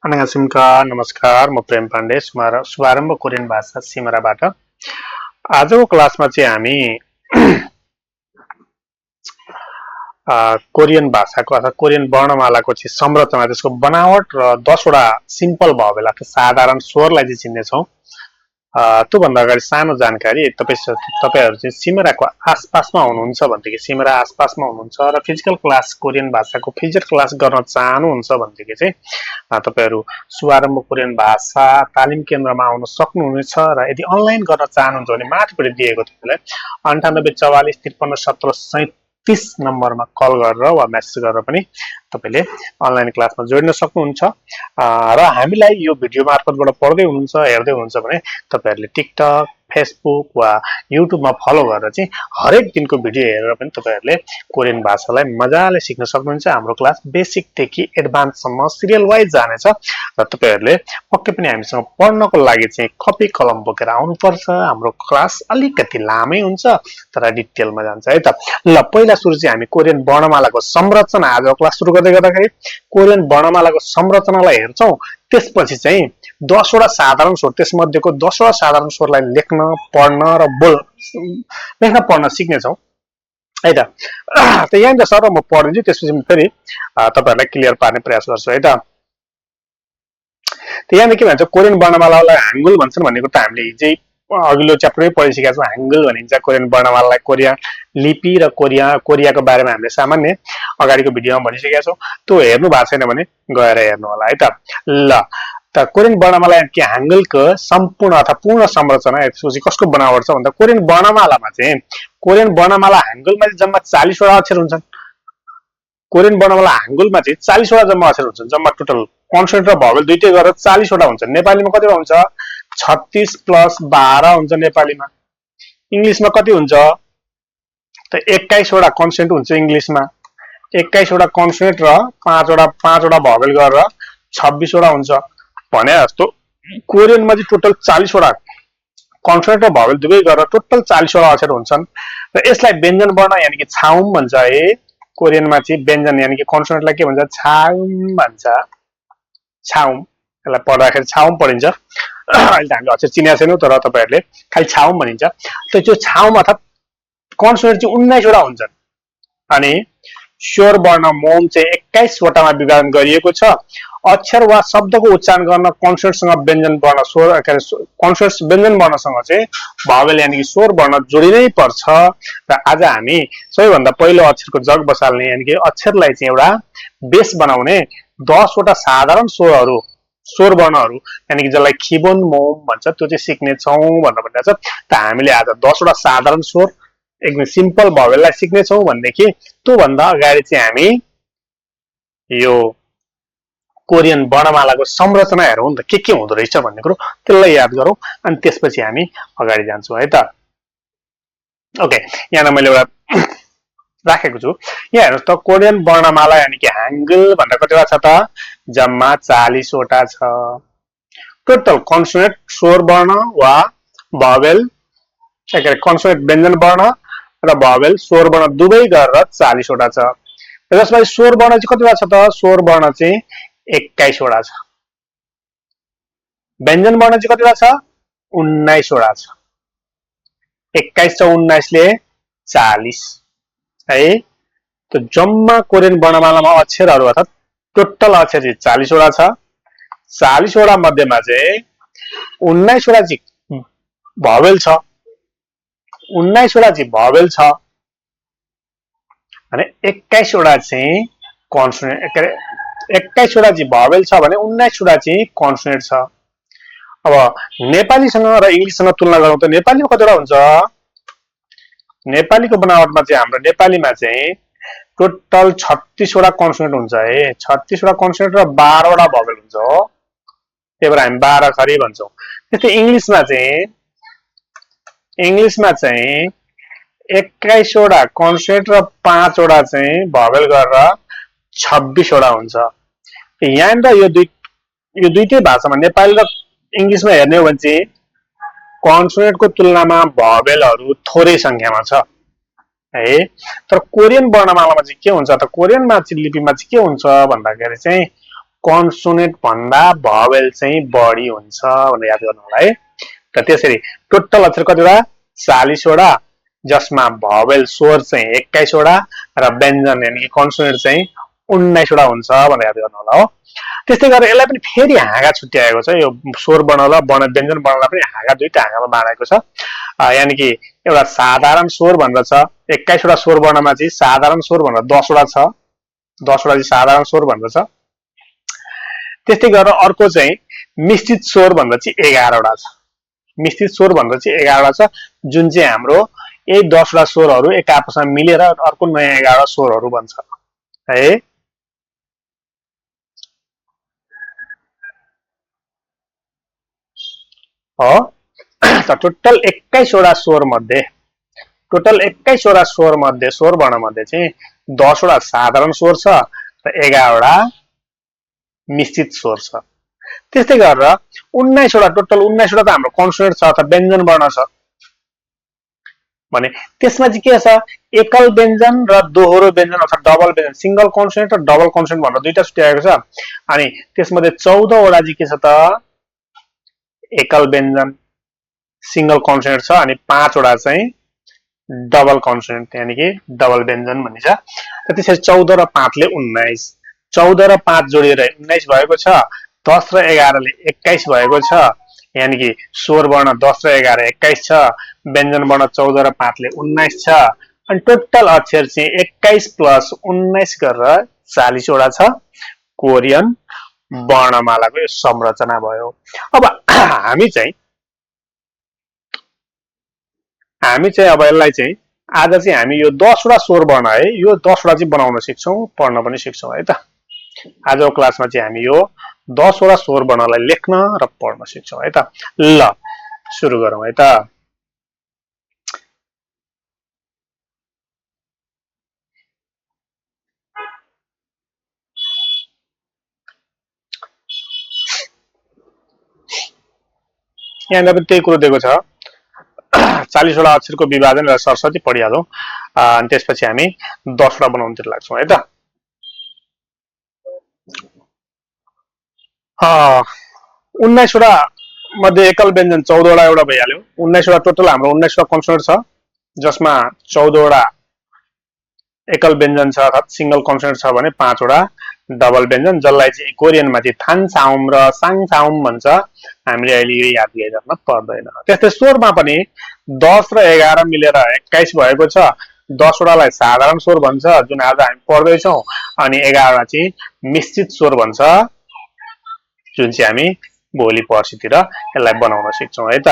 안녕하십니까. नमस्कार. म प्रेम पाण्डे शुभारम्भ कोरियन भाषा सिमराबाट। आजको क्लासमा चाहिँ हामी कोरियन भाषाको अथवा कोरियन वर्णमालाको चाहिँ संरचना, त्यसको बनावट र 10 वटा सिम्पल भवेल अथवा साधारण स्वरलाई चाहिँ चिन्नेछौँ। त्योभन्दा अगाडि सानो जानकारी, तपाईहरु चाहिँ सिमराको आसपासमा हुनुहुन्छ भनेदेखि, सिमरा आसपासमा हुनुहुन्छ र फिजिकल क्लास कोरियन भाषाको फिजिकल क्लास गर्न चाहनुहुन्छ भनेदेखि चाहिँ तपाईहरु शुभारम्भ कोरियन भाषा तालिम केन्द्रमा आउन सक्नुहुनेछ र यदि अनलाइन गर्न चाहनुहुन्छ भने माथिपट्टि दिएको तपाईँलाई 9844 53 17 37 नम्बरमा कल गरेर वा मेसेज गरेर पनि तपाईले अनलाइन क्लासमा जोड्न सक्नुहुन्छ। र हामीलाई यो भिडियो मार्फतबाट पढ्दै हुनुहुन्छ, हेर्दै हुनुहुन्छ भने तपाईहरुले टिकटक, फेसबुक वा युट्युबमा फलो गरेर चाहिँ हरेक दिनको भिडियो हेरेर पनि तपाईहरुले कोरियन भाषालाई मजाले सिक्न सक्नुहुन्छ। हाम्रो क्लास बेसिक देखि एडभान्स सम्म सिरियल वाइज जानेछ र तपाईहरुले पक्कै पनि हामीसँग पढ्नको लागि चाहिँ कपी कलम बोकेर आउनुपर्छ। हाम्रो क्लास अलिकति लामै हुन्छ तर डिटेलमा जान्छ है त। ल पहिला सुरु चाहिँ हामी कोरियन वर्णमालाको संरचना, आज क्लास सुरु गर्दाखेरि कोरियन वर्णमालाको संरचनालाई हेर्छौं। त्यसपछि चाहिँ 10 वटा साधारण स्वर, त्यसमध्येको 10 वटा साधारण स्वरलाई लेख्न, पढ्न र लेख्न पढ्न सिक्नेछौँ है त। यहाँनिर सर म पढिदिन्छु, त्यसपछि फेरि तपाईहरुलाई क्लियर पार्ने प्रयास गर्छु है त। यहाँनिर के भन्छ, कोरियन वर्णमालालाई हाङ्गुल भन्छन् भनेको त हामीले हिजै अघिल्लो च्याप्टरै पढिसकेका छौँ। हाङ्गुल भनिन्छ कोरियन वर्णमालालाई। कोरिया लिपि र कोरियाको बारेमा हामीले सामान्य अगाडिको भिडियोमा भनिसकेका छौँ। त्यो हेर्नु भएको छैन भने गएर हेर्नु होला है त। ल त कोरियन वर्णमाला के हाङ्गुलको सम्पूर्ण अथवा पूर्ण संरचना यसपछि कसको बनावट छ भन्दा कोरियन वर्णमालामा चाहिँ कोरियन वर्णमाला हाङ्गुलमा चाहिँ जम्मा 40 वटा अक्षर हुन्छन्। कोरियन वर्णमाला हाङ्गुलमा चाहिँ 40 वटा जम्मा अक्षर हुन्छन्। जम्मा टोटल कन्सोनेन्ट र भवेल दुईटै गरेर 40 वटा हुन्छन्। नेपालीमा कति हुन्छ? 36 + 12 हुन्छ नेपालीमा। इंग्लिशमा कति हुन्छ त 21 वटा कन्सोनेन्ट हुन्छ इंग्लिशमा। 21 वटा कन्सोनेन्ट र 5 वटा भवेल गरेर 26 वटा हुन्छ। भने जस्तो कोरियनमा चाहिँ टोटल 40 वटा कन्सोनेन्ट र भवेल दुवै गरेर टोटल 40 वटा अक्षर हुन्छन्। र यसलाई व्यञ्जन वर्ण यानि कि छाउम भन्छ है। कोरियनमा चाहिँ व्यञ्जन यानि कि कन्सोनेन्टलाई के भन्छ? छाउम भन्छ। छाउम, यसलाई पढ्दाखेरि छाउम पढिन्छ। अहिले त हामीले अक्षर चिनेका छैनौँ तर तपाईहरुले खाली छाउम भनिन्छ। त्यो छाउम अर्थात् कन्सोनेन्ट चाहिँ 19 वटा हुन्छन्। अनि स्वर वर्ण मोम चाहिँ 21 वटामा विभाजन गरिएको छ। अक्षर वा शब्दको उच्चारण गर्न कन्सोनेन्टसँग व्यञ्जन वर्ण स्वर कन्सोनेन्ट व्यञ्जन वर्णसँग चाहिँ भवेल यानि कि स्वर वर्ण जोडिनै पर्छ। र आज हामी सबैभन्दा पहिलो अक्षरको जग बसाल्ने यानि कि अक्षरलाई चाहिँ एउटा बेस बनाउने 10 वटा साधारण स्वरहरू, स्वर वर्णहरू यानि कि जसलाई खिबोन मोम भन्छ त्यो चाहिँ सिक्ने छौं भनेर भनिरहेको छ। त हामीले आज 10 वटा साधारण स्वर एकदम सिम्पल भवेललाई सिक्ने छौं भनेदेखि त्यो भन्दा अगाडि चाहिँ हामी यो कोरियन वर्णमालाको संरचना हेरौँ नि त के हुँदो रहेछ भन्ने कुरो, त्यसलाई याद गरौँ अनि त्यसपछि हामी अगाडि जान्छौँ है त। ओके, यहाँ मैले एउटा राखेको छु। यहाँ हेर्नुस् त, कोरियन वर्णमाला यानि कि हाङ्गुल भन्दा कतिवटा छ त? जम्मा 40 वटा छ। टोटल कन्सोनेन्ट स्वर वर्ण वा भवेल कन्सोनेन्ट व्यञ्जन वर्ण र भवेल स्वर वर्ण दुवै गरेर 40 वटा छ। त्यसपछि स्वर वर्ण चाहिँ कतिवटा छ त? स्वर वर्ण चाहिँ 21 वटा छ। व्यञ्जन वर्ण चाहिँ कतिवटा छ? 19 वटा छ। 21 र 19 ले 40 है। त जम्मा कोरियन वर्णमालामा अक्षरहरू अर्थात् टोटल अक्षर चाहिँ 40 वटा छ। 40 वटा मध्येमा चाहिँ 19 वटा चाहिँ भवेल छ। 19 वटा चाहिँ भवेल छ भने 21 वटा चाहिँ कन्सोनेन्ट 21 वटा चाहिँ भवेल छ भने 19 वटा चाहिँ कन्सोनेन्ट छ। अब नेपालीसँग र इंग्लिशसँग तुलना गरौँ त नेपालीमा कतिवटा हुन्छ? नेपालीको बनावटमा चाहिँ हाम्रो नेपालीमा चाहिँ टोटल 36 वटा कन्सोनेन्ट हुन्छ है। 36 वटा कन्सोनेन्ट र 12 वटा भवेल हुन्छ हो। त्यही भएर हामी 12 खरी भन्छौँ। त्यस्तै इंग्लिशमा चाहिँ 21 वटा कन्सोनेन्ट र 5 वटा चाहिँ भवेल गरेर 26 वटा हुन्छ। यहाँनिर यो दुईटै भाषामा नेपाली र इंग्लिशमा हेर्ने हो भने चाहिँ कन्सोनेन्टको तुलनामा भवेलहरू थोरै संख्यामा छ है। तर कोरियन वर्णमालामा चाहिँ के हुन्छ त? कोरियनमा चाहिँ लिपिमा चाहिँ के हुन्छ भन्दाखेरि चाहिँ कन्सोनेन्ट भन्दा भवेल चाहिँ बढी हुन्छ भनेर याद गर्नु होला है। र त्यसरी टोटल अक्षर कतिवटा 40 वटा, जसमा भवेल स्वर चाहिँ 21 वटा र व्यञ्जन यानि कि कन्सोनेन्ट चाहिँ 19 वटा हुन्छ भनेर याद गर्नु होला हो। त्यस्तै गरेर यसलाई पनि फेरि हाँगा छुट्याएको छ। यो स्वर वर्णलाई व्यञ्जन वर्णलाई पनि हाँगा दुईटा हाँगामा बाँडेको छ। यानि कि एउटा साधारण स्वर भनेर छ, 21 वटा स्वर वर्णमा चाहिँ साधारण स्वर भनेर 10 वटा छ, 10 वटा चाहिँ साधारण स्वर भनेर छ। त्यस्तै गरेर अर्को चाहिँ मिश्रित स्वर भनेर चाहिँ 11 वटा छ। मिश्रित स्वर भनेर चाहिँ 11 वटा छ, जुन चाहिँ हाम्रो यही 10 वटा स्वरहरू एक आपसमा मिलेर अर्को नयाँ 11 वटा स्वरहरू बन्छ है। हो त टोटल 21 वटा स्वर मध्ये, टोटल 21 वटा स्वर मध्ये, स्वर वर्ण मध्ये चाहिँ 10 वटा साधारण स्वर छ र 11 वटा मिश्रित स्वर छ। त्यस्तै गरेर 19 वटा, टोटल 19 वटा त हाम्रो कन्सोनेन्ट छ अथवा व्यञ्जन वर्ण छ भने त्यसमा चाहिँ के छ, एकल व्यञ्जन र दोहोरो व्यञ्जन अथवा डबल व्यञ्जन, सिंगल कन्सोनेन्ट र डबल कन्सोनेन्ट भनेर दुईटा छुट्याएको छ। अनि त्यसमध्ये 14 वटा चाहिँ के छ त एकल व्यञ्जन सिंगल कन्सोनेन्ट छ अनि 5 वटा चाहिँ डबल कन्सोनेन्ट यानि कि डबल व्यञ्जन भनिन्छ। र त्यसरी 14 र 5 ले 19, 14 र 5 जोडिएर 19 भएको छ, 10 र 11 ले 21 भएको छ, यानि कि स्वर वर्ण 10 र 11 21 छ, व्यञ्जन वर्ण 14 र 5 ले 19 छ। अनि टोटल अक्षर चाहिँ 21 प्लस 19 गरेर 40 वटा छ। कोरियन वर्णमालाको यो संरचना भयो। अब हामी चाहिँ अब यसलाई चाहिँ आज चाहिँ हामी यो 10 वटा स्वर वर्ण है, यो 10 वटा चाहिँ बनाउन सिक्छौं, पढ्न पनि सिक्छौं है त। आजको क्लासमा चाहिँ हामी यो 10 वटा स्वर वर्णलाई लेख्न र पढ्न सिक्छौं है त। ल सुरु गरौँ है त। यहाँ पनि त्यही कुरो दिएको छ, 40 वटा अक्षरको विभाजन र सरस्वती पढिहालौं। अनि त्यसपछि हामी 10 वटा बनाउनतिर लाग्छौं है त। 19 वटा मध्ये एकल व्यञ्जन 14 वटा एउटा भइहाल्यो। 19 वटा टोटल हाम्रो 19 वटा कन्सोनेन्ट छ, जसमा 14 वटा एकल व्यञ्जन छ अर्थात सिंगल कन्सोनेन्ट छ भने 5 वटा डबल व्यञ्जन, जसलाई चाहिँ कोरियनमा चाहिँ थान्साउम र साङसाउम भन्छ। हामीले अहिले यो याद गर्न पर्दैन। त्यस्तै स्वरमा पनि 10 र 11 मिलेर 21 भएको छ। 10 वटालाई साधारण स्वर भन्छ जुन आज हामी पढ्दैछौं, अनि 11 वटा चाहिँ मिश्रित स्वर भन्छ जुन चाहिँ हामी भोलि पर्सितिर यसलाई बनाउन सिक्छौं है त।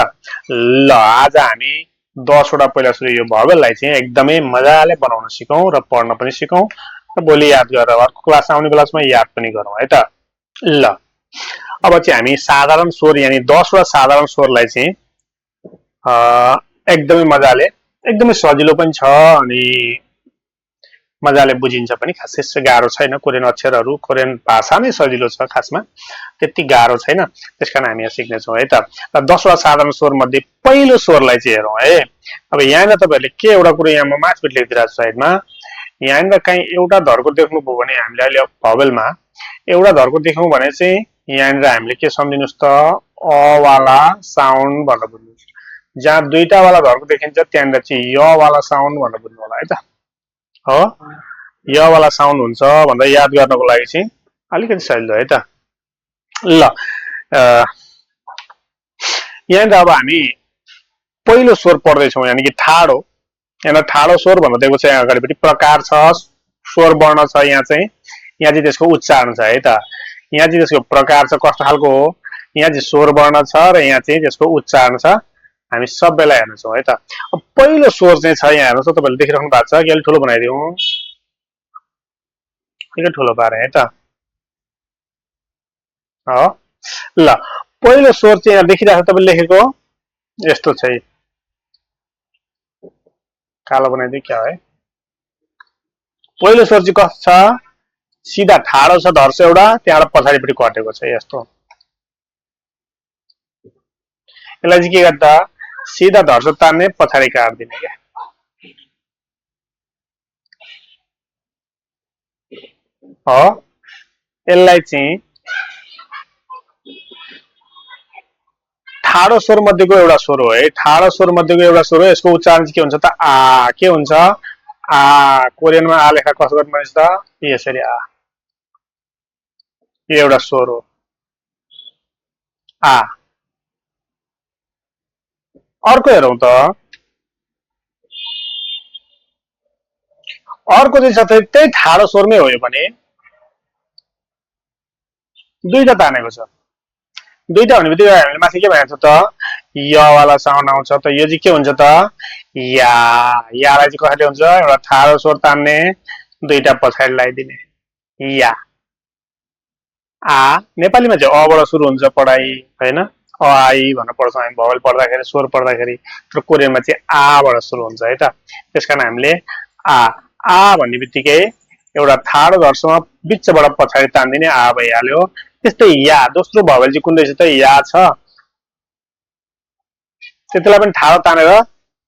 ल आज हामी 10 वटा पहिला सुरु यो भवेललाई चाहिँ एकदमै मजाले बनाउन सिकौं र पढ्न पनि सिकौं र भोलि याद गरेर अर्को क्लास आउने क्लासमा याद पनि गरौँ है त। ल अब चाहिँ हामी साधारण स्वर यानि 10 वटा साधारण स्वरलाई चाहिँ एकदमै मजाले, एकदमै सजिलो पनि छ अनि मजाले बुझिन्छ पनि, खासै गाह्रो छैन। कोरियन अक्षरहरू, कोरियन भाषा नै सजिलो छ, खासमा त्यति गाह्रो छैन। त्यसकारण हामी यहाँ सिक्ने छौं है त। र 10 वटा साधारण स्वर मध्ये पहिलो स्वरलाई चाहिँ हेरौँ है। अब यहाँनिर तपाईहरुले के एउटा कुरो यहाँ म माथिपट्टि लेखिदिरहेको छु साइडमा, यहाँनिर कहीँ एउटा धर्को देख्नुभयो भने हामीले अहिले भवेलमा एउटा धर्को देख्यौं भने चाहिँ यहाँनिर हामीले के सम्झिनुस् त, अ वाला साउन्ड भनेर बुझ्नुस्। जहाँ दुईटा वाला धर्को देखिन्छ त्यहाँनिर चाहिँ य वाला साउन्ड भनेर बुझ्नु होला है त। हो य वाला साउन्ड हुन्छ भनेर याद गर्नको लागि चाहिँ अलिकति सजिलो है त। ल यहाँनिर अब हामी पहिलो स्वर पढ्दैछौँ यानि कि ठाडो। यहाँ ठाडो स्वर भनेर दिएको छ, यहाँ अगाडिपट्टि प्रकार छ, स्वर वर्ण छ, यहाँ चाहिँ त्यसको उच्चारण छ है त। यहाँ चाहिँ त्यसको प्रकार छ कस्तो खालको हो, यहाँ चाहिँ स्वर वर्ण छ र यहाँ चाहिँ त्यसको उच्चारण छ। हामी सबैलाई हेर्नेछौँ है त। अब पहिलो स्वर चाहिँ छ यहाँ हेर्नुहोस् त, तपाईहरुले देखिराख्नु भएको छ कि अलि ठुलो बनाइदिउँ, निकै ठुलो पारे है त। ल पहिलो स्वर चाहिँ यहाँ देखिरहेको तपाईले लेखेको यस्तो छ, कालो बनाइदिए क्या है। पहिलो स्वर चाहिँ कस्तो छ, सिधा ठाडो छ, धर्छ एउटा, त्यहाँबाट पछाडिपट्टि कटेको छ यस्तो। यसलाई चाहिँ के गर्दा सिधा धर्छ तान्ने, पछाडि काट्दिने क्या। हो यसलाई चाहिँ ठाडो स्वर मध्येको एउटा स्वर हो है, ठाडो स्वर मध्येको एउटा स्वर हो। यसको उच्चारण के हुन्छ त? आ। के हुन्छ? आ। कोरियनमा आ लेखा कसो गर्नुपर्छ त? यसरी आ। यो एउटा स्वर हो, आ। अर्को हेरौँ त, अर्को चाहिँ छ त्यही ठाडो स्वरमै हो यो पनि, दुईटा तानेको छ। दुईटा हुने बित्तिकै हामीले माथि के भनेको छ त? य वाला साउन्ड आउँछ त, यो चाहिँ के हुन्छ त? या। यालाई चाहिँ कसरी हुन्छ? एउटा ठाडो स्वर तान्ने, दुईटा पछाडि लगाइदिने, या। आ। नेपालीमा चाहिँ अबाट सुरु हुन्छ पढाइ हैन, अ आई भनेर पढ्छौँ हामी भवल पढ्दाखेरि, स्वर पढ्दाखेरि। तर कोरियनमा चाहिँ आबाट सुरु हुन्छ है त। त्यसकारण हामीले आ। आ भन्ने बित्तिकै एउटा ठाडो ह्रस्वमा बिचबाट पछाडि तान्दिने आ भइहाल्यो। त्यस्तै या, दोस्रो भवल चाहिँ कुन रहेछ त? या छ। त्यतिलाई पनि ठाडो तानेर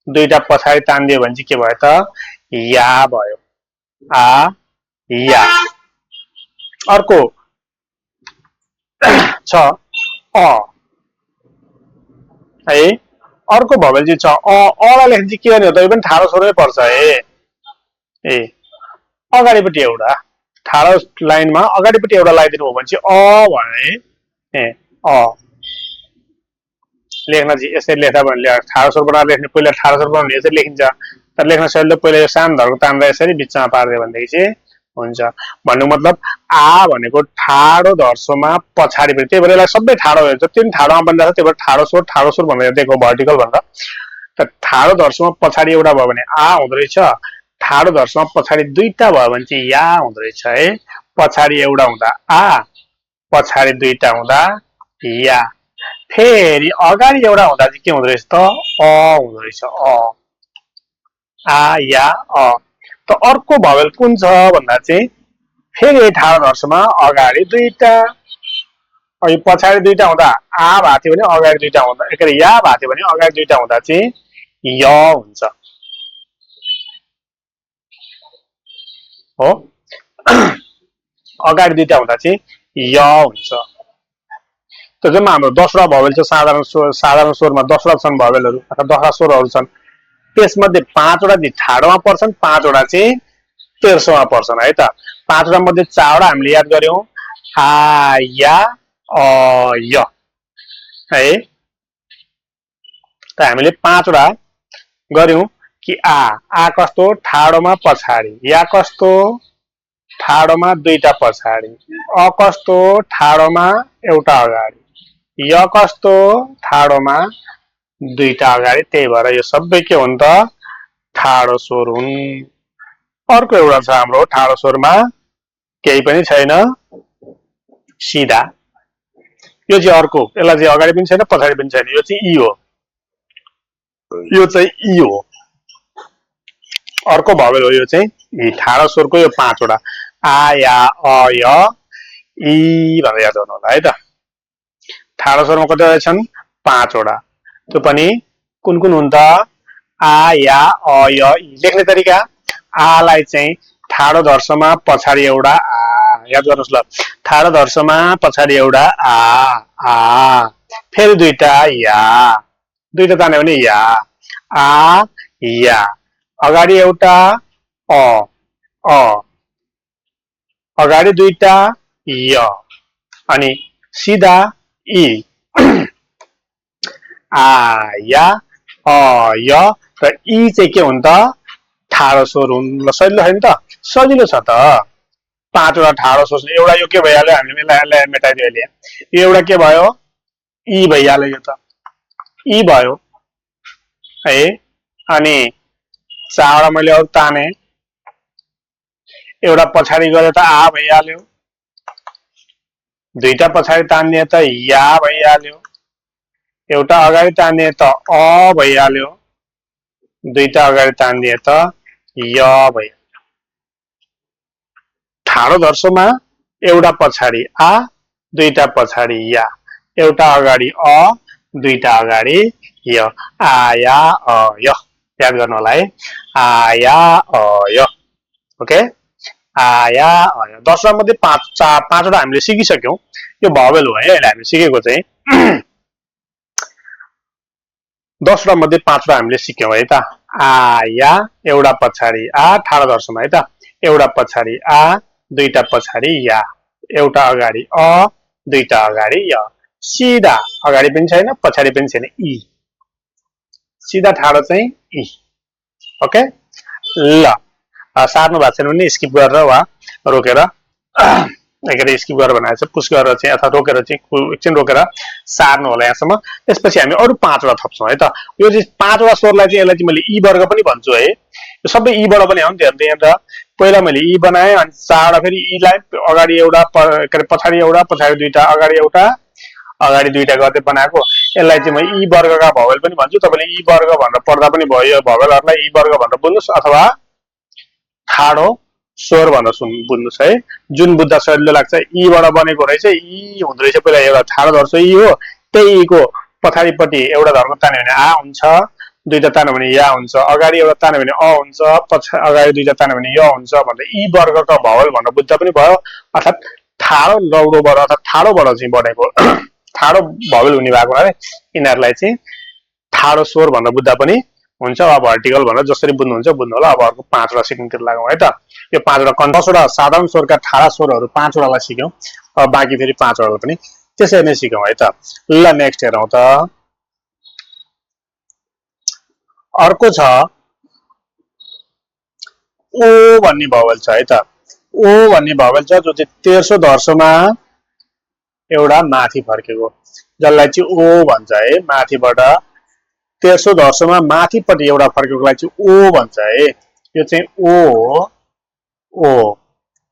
दुईटा पछाडि तानिदियो भने चाहिँ के भयो त? या भयो। आ, या। अर्को छ अ है, अर्को भवल चाहिँ छ अ। अलाई लेख्ने चाहिँ के गर्ने हो त? यो पनि ठाडो स्वरमै पर्छ है। ए, अगाडिपट्टि एउटा ठाडो लाइनमा अगाडिपट्टि एउटा लगाइदिनु हो भने चाहिँ अ भयो है। ए, अ लेख्न चाहिँ यसरी लेख्दा भने ठाडो स्वर बनाएर लेख्ने, पहिला ठाडो स्वर बनाउने यसरी लेखिन्छ। तर लेख्न सजिलो पहिला यो सानो धर्को तान्दा यसरी बिचमा पारिदियो भनेदेखि चाहिँ हुन्छ। भन्नुको मतलब आ भनेको ठाडो धर्सोमा पछाडि, त्यही भएर यसलाई सबै ठाडो हो, जति पनि ठाडोमा बनिरहेको छ त्यही भएर ठाडो स्वर भनेर दिएको, भर्टिकल भनेर। त ठाडो धर्सोमा पछाडि एउटा भयो भने आ हुँदो रहेछ, ठाडो धर्सोमा पछाडि दुईटा भयो भने चाहिँ या हुँदो रहेछ है। पछाडि एउटा हुँदा आ, पछाडि दुईटा हुँदा या। फेरि अगाडि एउटा हुँदा चाहिँ के हुँदो रहेछ त? अ हुँदो रहेछ, अ। आ, या, अ। त अर्को भवेल कुन छ भन्दा चाहिँ फेरि ठाडो धर्सोमा अगाडि दुईटा, अनि पछाडि दुईटा हुँदा आ भएको थियो भने अगाडि दुईटा हुँदा, के अरे या भएको थियो भने अगाडि दुईटा हुँदा चाहिँ य हुन्छ हो। अगाडि दुईटा हुँदा चाहिँ य हुन्छ। त्यो जम्मा हाम्रो 10वटा भवेल छ साधारण स्वर, साधारण स्वरमा 10वटा छन् भवेलहरू अथवा 10वटा स्वरहरू छन्। त्यसमध्ये 5वटा चाहिँ ठाडोमा पर्छन्, 5वटा चाहिँ तेर्सोमा पर्छन् है त। 5वटा मध्ये 4वटा हामीले याद गर्यौं, आ, या, अ, य है। त हामीले 5वटा गर्यौं कि आ कस्तो? ठाडोमा पछाडि, या कस्तो? ठाडोमा दुईटा पछाडि, अ कस्तो? ठाडोमा एउटा अगाडि, य कस्तो? ठाडोमा दुईटा अगाडि। त्यही भएर यो सबै के हुन् त? ठाडो स्वर हुन्। अर्को एउटा छ हाम्रो ठाडो स्वरमा केही पनि छैन, सिधा। यो चाहिँ अर्को, यसलाई चाहिँ अगाडि पनि छैन पछाडि पनि छैन, यो चाहिँ ई हो, यो चाहिँ ई हो। अर्को भवेल हो यो चाहिँ ई, ठाडो स्वरको यो 5वटा आ, या, अ, य, ई भनेर याद गर्नु होला है त। ठाडो स्वरमा कतिवटा छन्? 5वटा। त्यो पनि कुन कुन हुन् त? आ, या, अ, य, ई। लेख्ने तरिका, आलाई चाहिँ ठाडो धर्सोमा पछाडि एउटा आ, याद गर्नुहोस् ल। ठाडो धर्सोमा पछाडि एउटा आ, फेरि दुईटा या, दुईटा तान्यो भने या, आ, या। अगाडि एउटा अ, अगाडि दुईटा य, अनि सिधा ई। आ, या, अ, य र ई चाहिँ के हुन् त? ठाडो स्वर हुन्। ल सजिलो छैन त? सजिलो छ त। 5वटा ठाडो स्वर, एउटा यो के भइहाल्यो, हामीले यसलाई मेटाइदियो अहिले। यो एउटा के भयो? ई भइहाल्यो, यो त ई भयो है। अनि 4वटा मैले अरु ताने, एउटा पछाडि गयो त आ भइहाल्यो, दुईटा पछाडि तान्दिए त या भइहाल्यो, एउटा अगाडि तान्दिए त अ भइहाल्यो, दुईटा अगाडि तान्दिए त य भइहाल्यो। ठाडो धर्सोमा एउटा पछाडि आ, दुईटा पछाडि या, एउटा अगाडि अ, दुईटा अगाडि य, आ, या, अ, य। याद गर्नु होला है, आ, या, अ, य। ओके, आ, या, अ, य। 10वटा मध्ये 5वटा हामीले सिकिसक्यौं। यो भवेल हो है अहिले हामीले सिकेको चाहिँ। 10 वटा मध्ये 5 वटा हामीले सिक्यौं है त आ या एउटा पछाडी आ ठाडो दर्शनमा है त एउटा पछाडी आ दुईटा पछाडी या एउटा अगाडि अ दुईटा अगाडि य सिधा अगाडि पनि छैन पछाडी पनि छैन इ सिधा ठाडो चाहिँ इ ओके ल सार्नु भएको छैन भने स्किप गरेर वा रोकेर एकैचोटि स्किप गरेर बनाएछ पुश गरेर चाहिँ अथवा रोकेर चाहिँ एकछिन रोकेर सार्नु होला यहाँसम्म त्यसपछि हामी अरु 5 वटा थप्छौं है त यो चाहिँ 5 वटा स्वरलाई चाहिँ यसलाई चाहिँ मैले ई वर्ग पनि भन्छु है यो सबै ई बाट पनि आउँ ध्यान दिएर पहिला मैले ई बनाए अनि चारवटा फेरि ई लाई अगाडि एउटा पछाडी एउटा पछाडी दुईटा अगाडि दुईटा गर्दै बनाएको यसलाई चाहिँ म ई वर्गका भवेल पनि भन्छु तपाईले ई वर्ग भनेर पढ्दा पनि भयो यो भवेलहरुलाई ई वर्ग भनेर बुझ्नुस् अथवा ठाडो स्वर भनेर बुझ्नुस् है जुन बुझ्दा सजिलो लाग्छ ई बाट बनेको रहेछ ई हुँदो रहेछ पहिला एउटा ठाडो धर्छ ई हो त्यही ई को पछाडीपट्टि एउटा धर्म तान्यो भने आ हुन्छ दुईटा तान्यो भने या हुन्छ अगाडि एउटा तान्यो भने अ हुन्छ अगाडि दुईटा तान्यो भने य हुन्छ भन्दा ई वर्गका भवेल भनेर बुझ्दा पनि भयो अर्थात ठाडो लौडोबाट अर्थात ठाडोबाट चाहिँ बनेको ठाडो भवेल हुने भएको हुनाले यिनीहरुलाई चाहिँ ठाडो स्वर भनेर बुझ्दा पनि हुन्छ वा भर्टिकल भनेर जसरी बुझ्नुहुन्छ बुझ्नु होला अब अर्को 5 वटा सिक्नतिर लागौं है त यो 5 वटा 10 वटा साधारण स्वरका ठाडा स्वरहरु 5 वटालाई सिक्यौं अब बाँकी फेरि 5 वटालाई पनि त्यसै नै सिकौं है त ल नेक्स्ट हेरौं त अर्को छ ओ भन्ने भवेल छ है त ओ भन्ने भवेल छ जो चाहिँ तेर्सो धर्सोमा एउटा माथि फर्केको जसलाई चाहिँ ओ भन्छ है माथिबाट तेर्सो धर्सोमा माथिपट्टि एउटा फर्केकोलाई चाहिँ ओ भन्छ है यो चाहिँ ओ हो ओ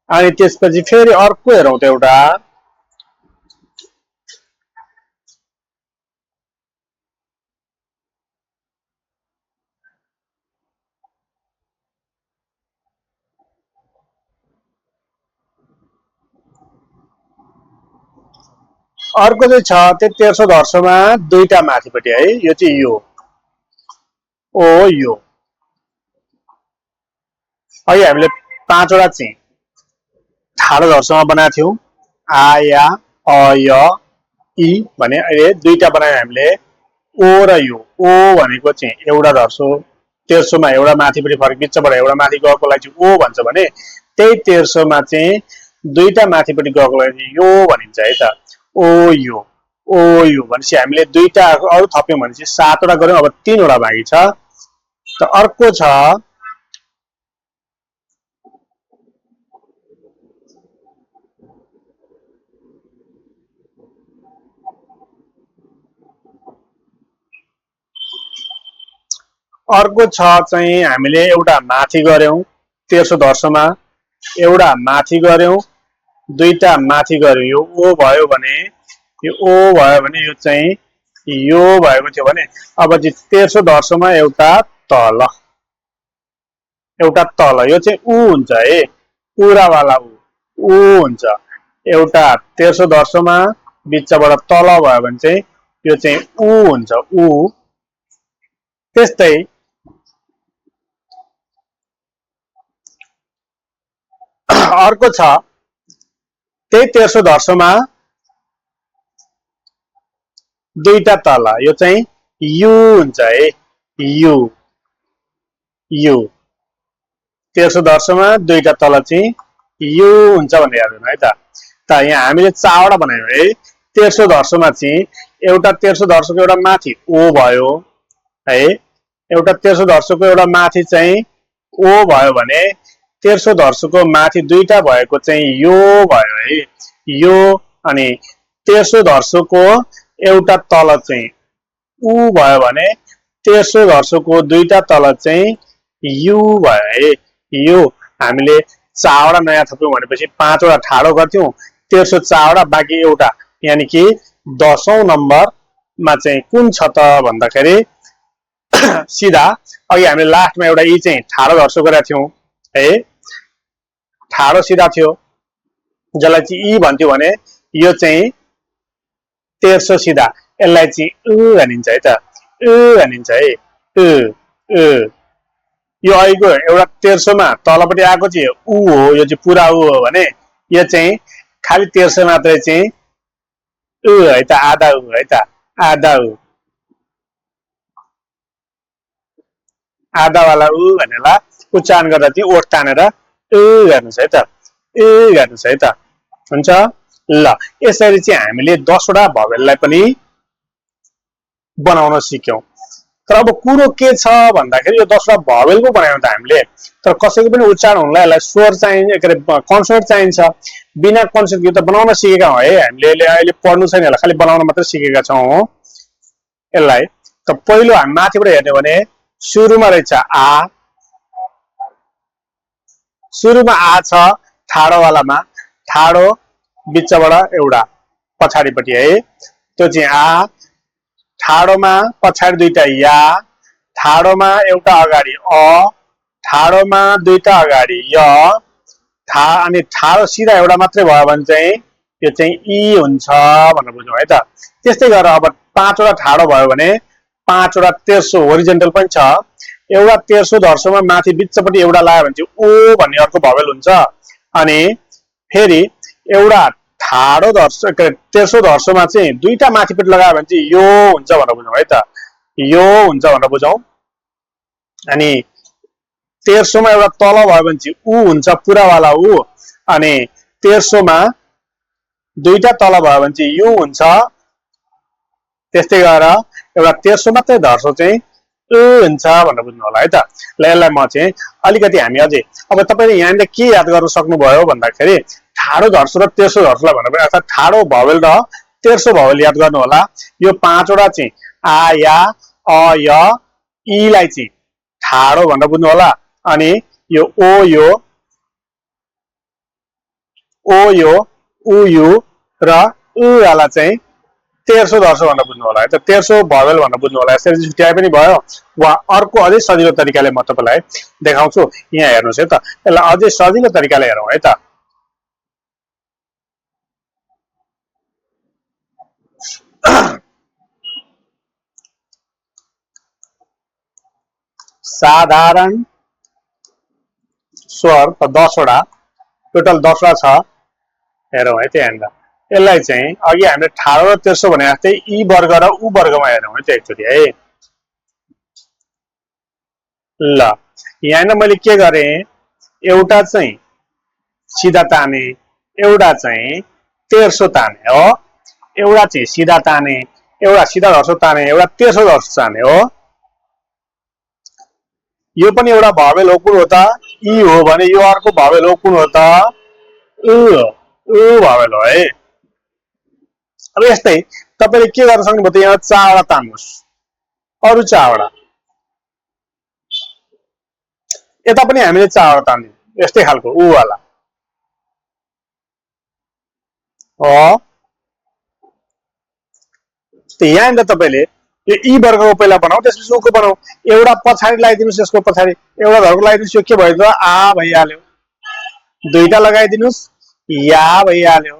अनि त्यसपछि फेरि अर्को हेरौं त एउटा अर्को चाहिँ छ त्यो तेर्सो धर्सोमा दुईटा माथिपट्टि है यो चाहिँ यो ओ यो अघि हामीले 5 वटा चाहिँ ठाडो धर्सोमा बनाएको थियौं आ या अ य इ भने अहिले दुईटा बनायौं हामीले ओ र यो ओ भनेको चाहिँ एउटा धर्सो तेर्सोमा एउटा माथिपट्टि फर्किन्छबाट एउटा माथि गएकोलाई चाहिँ ओ भन्छ भने त्यही तेर्सोमा चाहिँ दुईटा माथिपट्टि गएकोलाई चाहिँ यो भनिन्छ है त ओ यो भनेपछि हामीले दुईटा अरु थप्यौं भने चाहिँ 7 वटा गर्यौं अब 3 वटा बाँकी छ त अर्को छ अर्को छ चाहिँ हामीले एउटा माथि गर्यौं तेर्सो धर्सोमा एउटा माथि गर्यौं दुईटा माथि गर्यौं यो ओ भयो भने यो चाहिँ यो भएको थियो भने अब चाहिँ तेर्सो धर्सोमा एउटा तल यो चाहिँ उ हुन्छ है पुरावाला उ हुन्छ एउटा तेर्सो धर्सोमा बिचबाट तल भयो भने चाहिँ यो चाहिँ उ हुन्छ उ त्यस्तै अर्को छ त्यही तेर्सो धर्सोमा दुईटा तल यो चाहिँ यु हुन्छ है यु तेर्सो धर्सोमा दुईटा तल चाहिँ यु हुन्छ भनेर याद गर्नु है त यहाँ हामीले 4 वटा बनायौं है तेर्सो धर्सोमा चाहिँ एउटा तेर्सो धर्सोको एउटा माथि ओ भयो है एउटा तेर्सो धर्सोको एउटा माथि चाहिँ ओ भयो भने तेर्सो धर्सोको माथि दुईटा भएको चाहिँ यो भयो है यो अनि तेर्सो धर्सोको एउटा तल चाहिँ उ भयो भने तेर्सो धर्सोको दुईटा तल चाहिँ यु भयो है यो हामीले 4 वटा नयाँ थप्यौं भनेपछि 5 वटा ठाडो गर्थ्यौं तेर्सो 4 वटा बाँकी एउटा यानी कि 10औं नम्बरमा चाहिँ कुन छ त भन्दाखेरि सिधा अघि हामीले लास्टमा एउटा ई चाहिँ ठाडो धर्सो गरेका थियौं है ठाडो सिधा थियो जसलाई चाहिँ ई भन्थ्यो भने यो चाहिँ तेर्सो सिधा यसलाई चाहिँ उ भनिन्छ है त उ भनिन्छ है उ यो अहिलेको एउटा तेर्सोमा तलपट्टि आएको चाहिँ उ हो यो चाहिँ पुरा उ हो भने यो चाहिँ खाली तेर्सो मात्रै चाहिँ उ है त आधा उ है त आधा उ आधावाला उ भनेर उच्चारण गर्दा चाहिँ ओठ तानेर उ गर्नुस् है त, उ गर्नुस् है त। हुन्छ ल, यसरी चाहिँ हामीले 10 वटा भवेललाई पनि बनाउन सिक्यौं। तर अब कुरो के छ भन्दाखेरि यो 10 वटा भवेल पो बनायौं त हामीले, तर कसैको पनि उच्चारण हुनलाई यसलाई स्वर चाहिन्छ, के अरे कन्सोनेन्ट चाहिन्छ। बिना कन्सोनेन्ट यो त बनाउन सिकेका हौं है हामीले, अहिले पढ्नु छैन, यसलाई खालि बनाउन मात्र सिकेका छौं यसलाई। त पहिलो हामी माथिबाट हेर्ने भने सुरुमा रहेछ आ, सुरुमा आ छ ठाडोवालामा, ठाडो बिचबाट एउटा पछाडिपट्टि है, त्यो चाहिँ आ। ठाडोमा पछाडि दुईटा या, ठाडोमा एउटा अगाडि अ, ठाडोमा दुईटा अगाडि य, अनि ठाडो सिधा एउटा मात्रै भयो भने चाहिँ यो चाहिँ इ हुन्छ भनेर बुझ्यौं है त। त्यस्तै गरेर अब 5 वटा ठाडो भयो भने 5 वटा तेर्सो होरिजेन्टल पनि छ, एउटा तेर्सो धर्सोमा माथि बिचपट्टि एउटा लाग्यो भने चाहिँ ओ भन्ने अर्को भवेल हुन्छ। अनि फेरि एउटा ठाडो धर्सो तेर्सो धर्सोमा चाहिँ दुईटा माथिपट्टि लगायो भने चाहिँ यो हुन्छ भनेर बुझौँ है त, यो हुन्छ भनेर बुझौँ। अनि तेर्सोमा एउटा तल भयो भने चाहिँ उ हुन्छ पुरावाला उ, अनि तेर्सोमा दुईटा तल भयो भने चाहिँ यु हुन्छ। त्यस्तै गरेर एउटा तेर्सो मात्रै धर्सो चाहिँ उ हुन्छ भनेर बुझ्नु होला है त। ल यसलाई म चाहिँ अलिकति हामी अझै, अब तपाईले यहाँले के याद गर्न सक्नुभयो भन्दाखेरि ठाडो धर्सो र तेर्सो धर्सोलाई भन्नु पर्यो, अर्थात् ठाडो भवेल र तेर्सो भवेल याद गर्नु होला। यो 5 वटा चाहिँ आ या अ य इ लाई चाहिँ ठाडो भनेर बुझ्नु होला। अनि यो ओ यो उ यु र उ वाला चाहिँ तेर्सो धर्सो भनेर बुझ्नु होला है त, तेर्सो भवेल भनेर बुझ्नु होला। यसरी छुट्याए पनि भयो, वा अर्को अझै सजिलो तरिकाले म तपाईलाई देखाउँछु। यहाँ हेर्नुस् है त, यसलाई अझै सजिलो तरिकाले हेरौँ है त। साधारण स्वर 10 वटा, टोटल 10 वटा छ, हेरौँ है त। यहाँनिर यसलाई चाहिँ अघि हामीले ठाडो र तेर्सो भने जस्तै इ वर्ग र उ वर्गमा हेरौँ है त एकचोटि है। ल यहाँनिर मैले के गरेँ, एउटा चाहिँ सिधा ताने, एउटा चाहिँ तेर्सो ताने हो, एउटा चाहिँ सिधा ताने, एउटा सिधा धर्सो ताने, एउटा तेर्सो धर्सो ताने हो। यो पनि एउटा भवेल हो, कुन हो त इ हो भने यो अर्को भवेल हो, कुन हो त उ हो, उ भवेल हो है। अब यस्तै तपाईले के गर्न सक्नुभयो त, यहाँ 4 वटा तान्नुस्, अरु 4 वटा, यता पनि हामीले 4 वटा तान्दियौ, यस्तै खालको उ वाला हो। त यहाँनिर तपाईले यो इ वर्गको पहिला बनाऊ, त्यसपछि उको बनाऊ। एउटा पछाडि लगाइदिनुस्, यसको पछाडि एउटा धर्को लगाइदिनुस्, यो के भयो त आ भइहाल्यो। दुईटा लगाइदिनुस् या भइहाल्यो,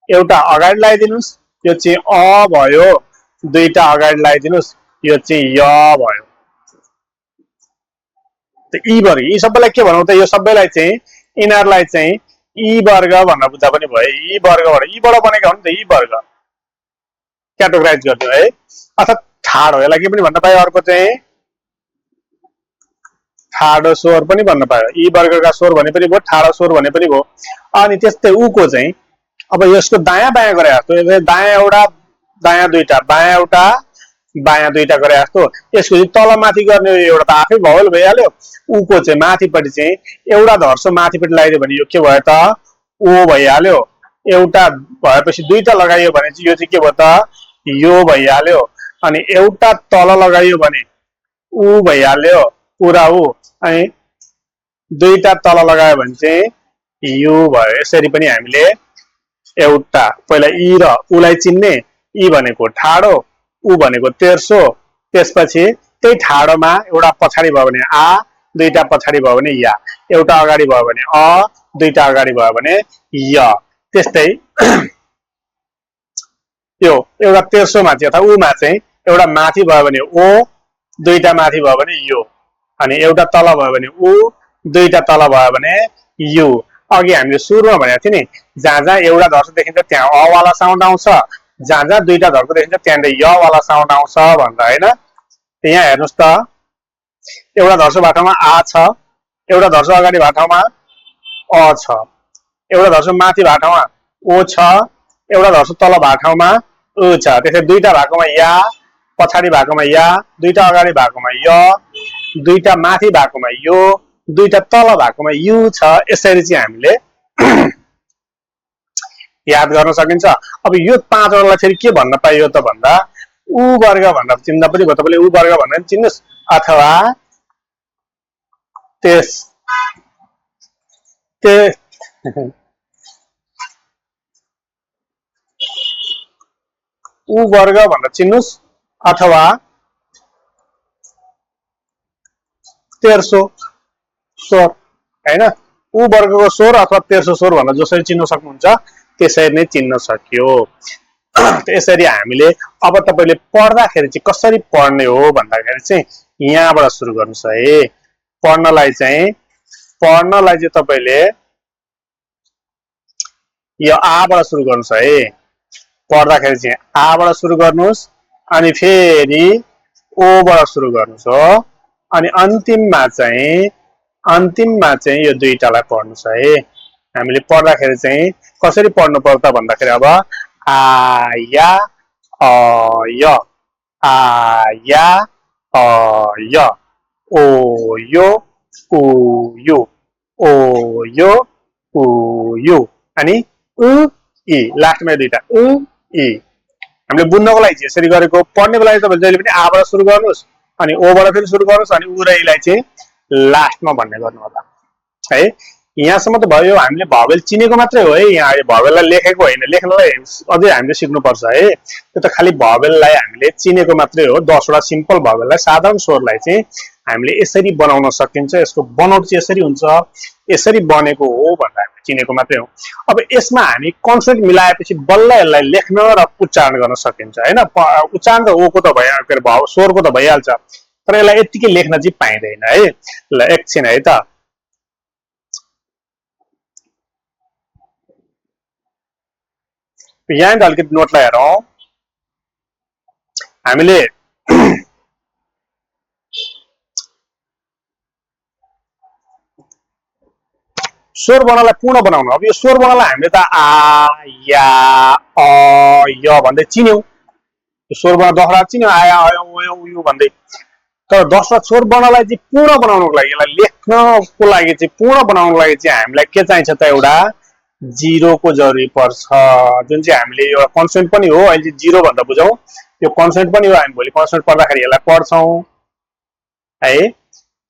एउटा अगाडि लगाइदिनुस्, यो चाहिँ अ भयो, दुईटा अगाडि लगाइदिनुस्, यो चाहिँ य भयो। त इ वर्ग, यी सबैलाई के भनौं त, यो सबैलाई चाहिँ यिनीहरुलाई चाहिँ इ वर्ग भनेर बुझ्दा पनि भयो। इ वर्ग भने इ बाट बनेको हो नि त, इ वर्ग क्याटेगोराइज गर्नु है। अर्थात् ठाडो, यसलाई के पनि भन्न पायो, अर्को चाहिँ ठाडो स्वर पनि भन्न पायो, इ वर्गका स्वर भने पनि भयो, ठाडो स्वर भने पनि भयो। अनि त्यस्तै उको चाहिँ अब यसको दायाँ बायाँ गरे जस्तो, दायाँ एउटा दायाँ दुईटा, बायाँ एउटा बायाँ दुईटा गरे जस्तो, यसको चाहिँ तल माथि गर्ने एउटा त आफै भवेल भइहाल्यो। उको चाहिँ माथिपट्टि चाहिँ एउटा धर्सो माथिपट्टि लगाइदियो भने यो के भयो त ओ भइहाल्यो। एउटा भएपछि दुईटा लगाइयो भने चाहिँ यो चाहिँ के भयो त यो भइहाल्यो। अनि एउटा तल लगाइयो भने उ भइहाल्यो, पुरा उ। अनि दुईटा तल लगायो भने चाहिँ यु भयो। यसरी पनि हामीले एउटा पहिला इ र उलाई चिन्ने, इ भनेको ठाडो, उ भनेको तेर्सो, त्यसपछि त्यही ठाडोमा एउटा पछाडि भयो भने आ, दुईटा पछाडि भयो भने या, एउटा अगाडि भयो भने अ, दुईटा अगाडि भयो भने य। त्यस्तै यो एउटा तेर्सोमा चाहिँ अथवा उमा चाहिँ एउटा माथि भयो भने ओ, दुईटा माथि भयो भने यो, अनि एउटा तल भयो भने उ, दुईटा तल भयो भने यु। अघि हामीले सुरुमा भनेको थियो नि, जहाँ जहाँ एउटा धर्सो देखिन्छ त्यहाँ अ वाला साउन्ड आउँछ, जहाँ जहाँ दुईटा धर्को देखिन्छ त्यहाँ य वाला साउन्ड आउँछ भनेर हैन। यहाँ हेर्नुस् त, एउटा धर्सो भएको ठाउँमा आ छ, एउटा धर्सो अगाडि भएको ठाउँमा अ छ, एउटा धर्सो माथि भएको ठाउँमा ओ छ, एउटा धर्सो तल भएको ठाउँमा उ छ। त्यसै दुईटा भएकोमा या, पछाडि भएकोमा या, दुईटा अगाडि भएकोमा य, दुईटा माथि भएकोमा यो, दुईटा तल भएकोमा यु छ। यसरी चाहिँ हामीले याद गर्न सकिन्छ। अब यो पाँचवटालाई फेरि के भन्न पाइयो त भन्दा उ वर्ग भनेर चिन्दा पनि भयो। तपाईले उ वर्ग भनेर चिन्नुस् अथवा त्यस उ वर्ग भनेर चिन्नुस् अथवा तेर्सो स्वर हैन। उ वर्गको स्वर अथवा तेर्सो स्वर भनेर जसरी चिन्न सक्नुहुन्छ त्यसरी नै चिन्न सकियो। त्यसरी हामीले अब तपाईले पढ्दाखेरि चाहिँ कसरी पढ्ने हो भन्दाखेरि चाहिँ यहाँबाट सुरु गर्नुस् है। पढ्नलाई चाहिँ तपाईले यो आ बाट सुरु गर्नुस् है। पढ्दाखेरि चाहिँ आ बाट सुरु गर्नुस् अनि फेरि ओ बाट सुरु गर्नुस् हो। अनि अन्तिममा चाहिँ यो दुईटालाई पढ्नुस् है। हामीले पढ्दाखेरि चाहिँ कसरी पढ्नु पर्छ भन्दाखेरि अब आ या अ य, आ या अ य, ओ यो उ यु, ओ यो उ यु अनि उ इ। लास्टमा दुईटा उ इ। हामीले बुझ्नको लागि यसरी गरेको। पढ्नेको लागि तपाईले जहिले पनि आ बाट सुरु गर्नुस् अनि ओ बाट फेरि सुरु गर्नुस् अनि उ र इ लाई चाहिँ लास्टमा भन्ने गर्नु होला है। यहाँसम्म त भयो। हामीले भवेल चिनेको मात्रै हो है। यहाँ भवेललाई लेखेको होइन, लेख्नलाई अझै हामीले सिक्नुपर्छ है। त्यो त खालि भवेललाई हामीले चिनेको मात्रै हो। 10 वटा सिम्पल भवेललाई, साधारण स्वरलाई चाहिँ हामीले यसरी बनाउन सकिन्छ। यसको बनोट चाहिँ यसरी हुन्छ, यसरी बनेको हो भनेर हामीले चिनेको मात्रै हो। अब यसमा हामी कन्सेप्ट मिलाएपछि बल्ल यसलाई लेख्न र उच्चारण गर्न सकिन्छ हैन। उच्चारण त ओ को त भयो, के अरे स्वरको त भइहाल्छ, तर यसलाई यतिकै लेख्न चाहिँ पाइँदैन है। ल एकछिन है त। यहाँ अलिकति नोटलाई हेरौँ। हामीले स्वर वर्णलाई पूर्ण बनाउनु। अब यो स्वर वर्णलाई हामीले त आ या अ य भन्दै चिन्यौं। यो स्वर वर्ण 10 वटा चिन्यौं, आ या अ य उ यु भन्दै। तर 10 वटा स्वर वर्णलाई चाहिँ पूर्ण बनाउनको लागि, यसलाई लेख्नको लागि चाहिँ पूर्ण बनाउनको लागि चाहिँ हामीलाई के चाहिन्छ त एउटा जिरो को जरुरी पर्छ। जुन चाहिँ हामीले एउटा कन्सेन्ट पनि हो। अहिले चाहिँ जिरो भन्दा बुझौं, यो कन्सेन्ट पनि हो। हामी भोलि कन्सेन्ट पढ्दाखेरि यसलाई पढ्छौं है।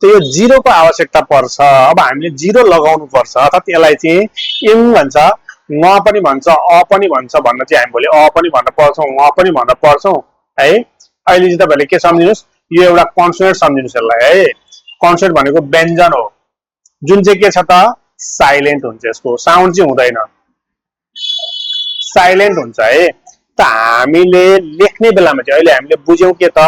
त यो जिरो को आवश्यकता पर्छ। अब हामीले जिरो लगाउनु पर्छ, अर्थात यसलाई चाहिँ इङ भन्छ, न पनि भन्छ, अ पनि भन्छ भन्न चाहिँ हामी भोलि अ पनि भन्न पढ्छौं, अ पनि भन्न पढ्छौं है। अहिले चाहिँ तपाईहरुले के सम्झिनुस्, यो एउटा कन्सोनेन्ट सम्झिनुस् यसलाई है। कन्सोनेन्ट भनेको व्यञ्जन हो, जुन चाहिँ के छ त साइलेन्ट हुन्छ। यसको साउन्ड चाहिँ हुँदैन, साइलेन्ट हुन्छ है। त हामीले लेख्ने बेलामा चाहिँ अहिले हामीले बुझ्यौं के त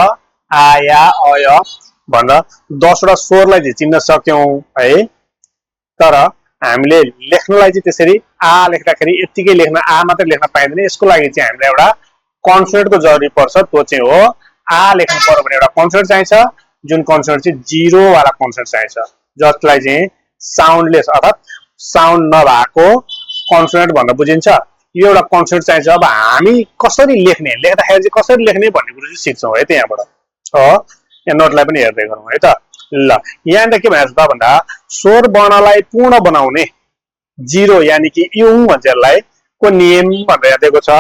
आ या अ य भनेर 10 वटा स्वरलाई चाहिँ चिन्न सक्यौं है। तर हामीले लेख्नलाई चाहिँ त्यसरी आ लेख्दाखेरि यतिकै लेख्न, आ मात्रै लेख्न पाइँदैन। यसको लागि चाहिँ हामीलाई एउटा कन्सोनेन्टको जरुरी पर्छ। त्यो चाहिँ हो आ लेख्नु पर्यो भने एउटा कन्सोनेन्ट चाहिन्छ, जुन कन्सोनेन्ट चाहिँ जिरो वाला कन्सोनेन्ट चाहिन्छ, जसलाई चाहिँ साउन्डलेस अर्थात साउन्ड नभएको कन्सोनेन्ट भनेर बुझिन्छ। यो एउटा कन्सोनेन्ट चाहिन्छ। अब हामी कसरी लेख्ने, लेख्दाखेरि चाहिँ कसरी लेख्ने भन्ने कुरा चाहिँ सिक्छौं है। त्यहाँबाट हो यहाँ नोटलाई पनि हेर्दै गरौँ है त। ल यहाँ के भनेको छ त भन्दा स्वर वर्णलाई पूर्ण बनाउने जिरो यानी कि युङ भन्छ यसलाई को नियम भनेर दिएको छ।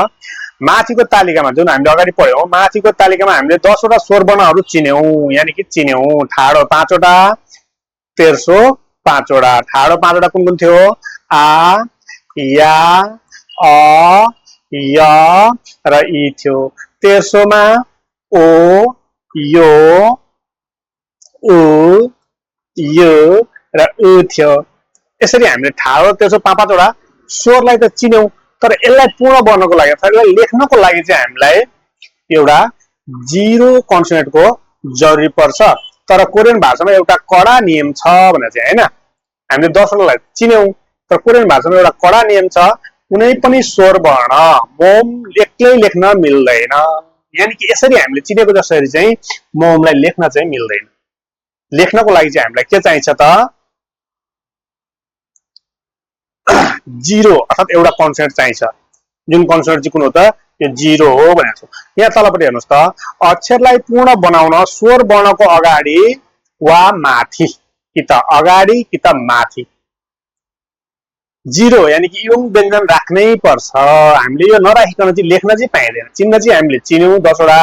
माथिको तालिकामा जुन हामीले अगाडि पढ्यौं, माथिको तालिकामा हामीले 10 वटा स्वर वर्णहरू चिन्यौं, यानी कि चिन्यौं। ठाडो 5 वटा, तेर्सो 5 वटा। ठाडो 5 वटा कुन कुन थियो? आ, या, अ, य र इ थियो। तेर्सोमा ओ, यो, उ, यो र उ थियो। यसरी हामीले ठाडो तेर्सो 5-5 वटा स्वरलाई त चिन्यौं, तर यसलाई पूर्ण गर्नको लागि, यसलाई लेख्नको लागि चाहिँ हामीलाई एउटा जिरो कन्सोनेन्टको जरुरी पर्छ। तर कोरियन भाषामा एउटा कडा नियम छ भनेर चाहिँ हैन, हामीले 10 वटालाई चिन्यौं, तर कोरियन भाषामा एउटा कडा नियम छ, कुनै पनि स्वर वर्ण मोम एक्लै लेख्न मिल्दैन। यानी कि यसरी हामीले चिनेको जसरी चाहिँ मोमलाई लेख्न चाहिँ मिल्दैन। लेख्नको लागि चाहिँ हामीलाई के चाहिन्छ त जिरो अर्थात एउटा कन्सोनेन्ट चाहिन्छ जुन कन्सोनेन्ट चाहिँ कुन हो त यो जिरो हो भनेको छु यहाँ तलपट्टि हेर्नुस् त अक्षरलाई पूर्ण बनाउन स्वर वर्णको अगाडि वा माथि कि त अगाडि कि त माथि जिरो यानी कि युङ व्यञ्जन राख्नै पर्छ हामीले यो नराखिकन चाहिँ लेख्न चाहिँ पाइँदैन चिन्ह चाहिँ हामीले चिन्यौं 10 वटा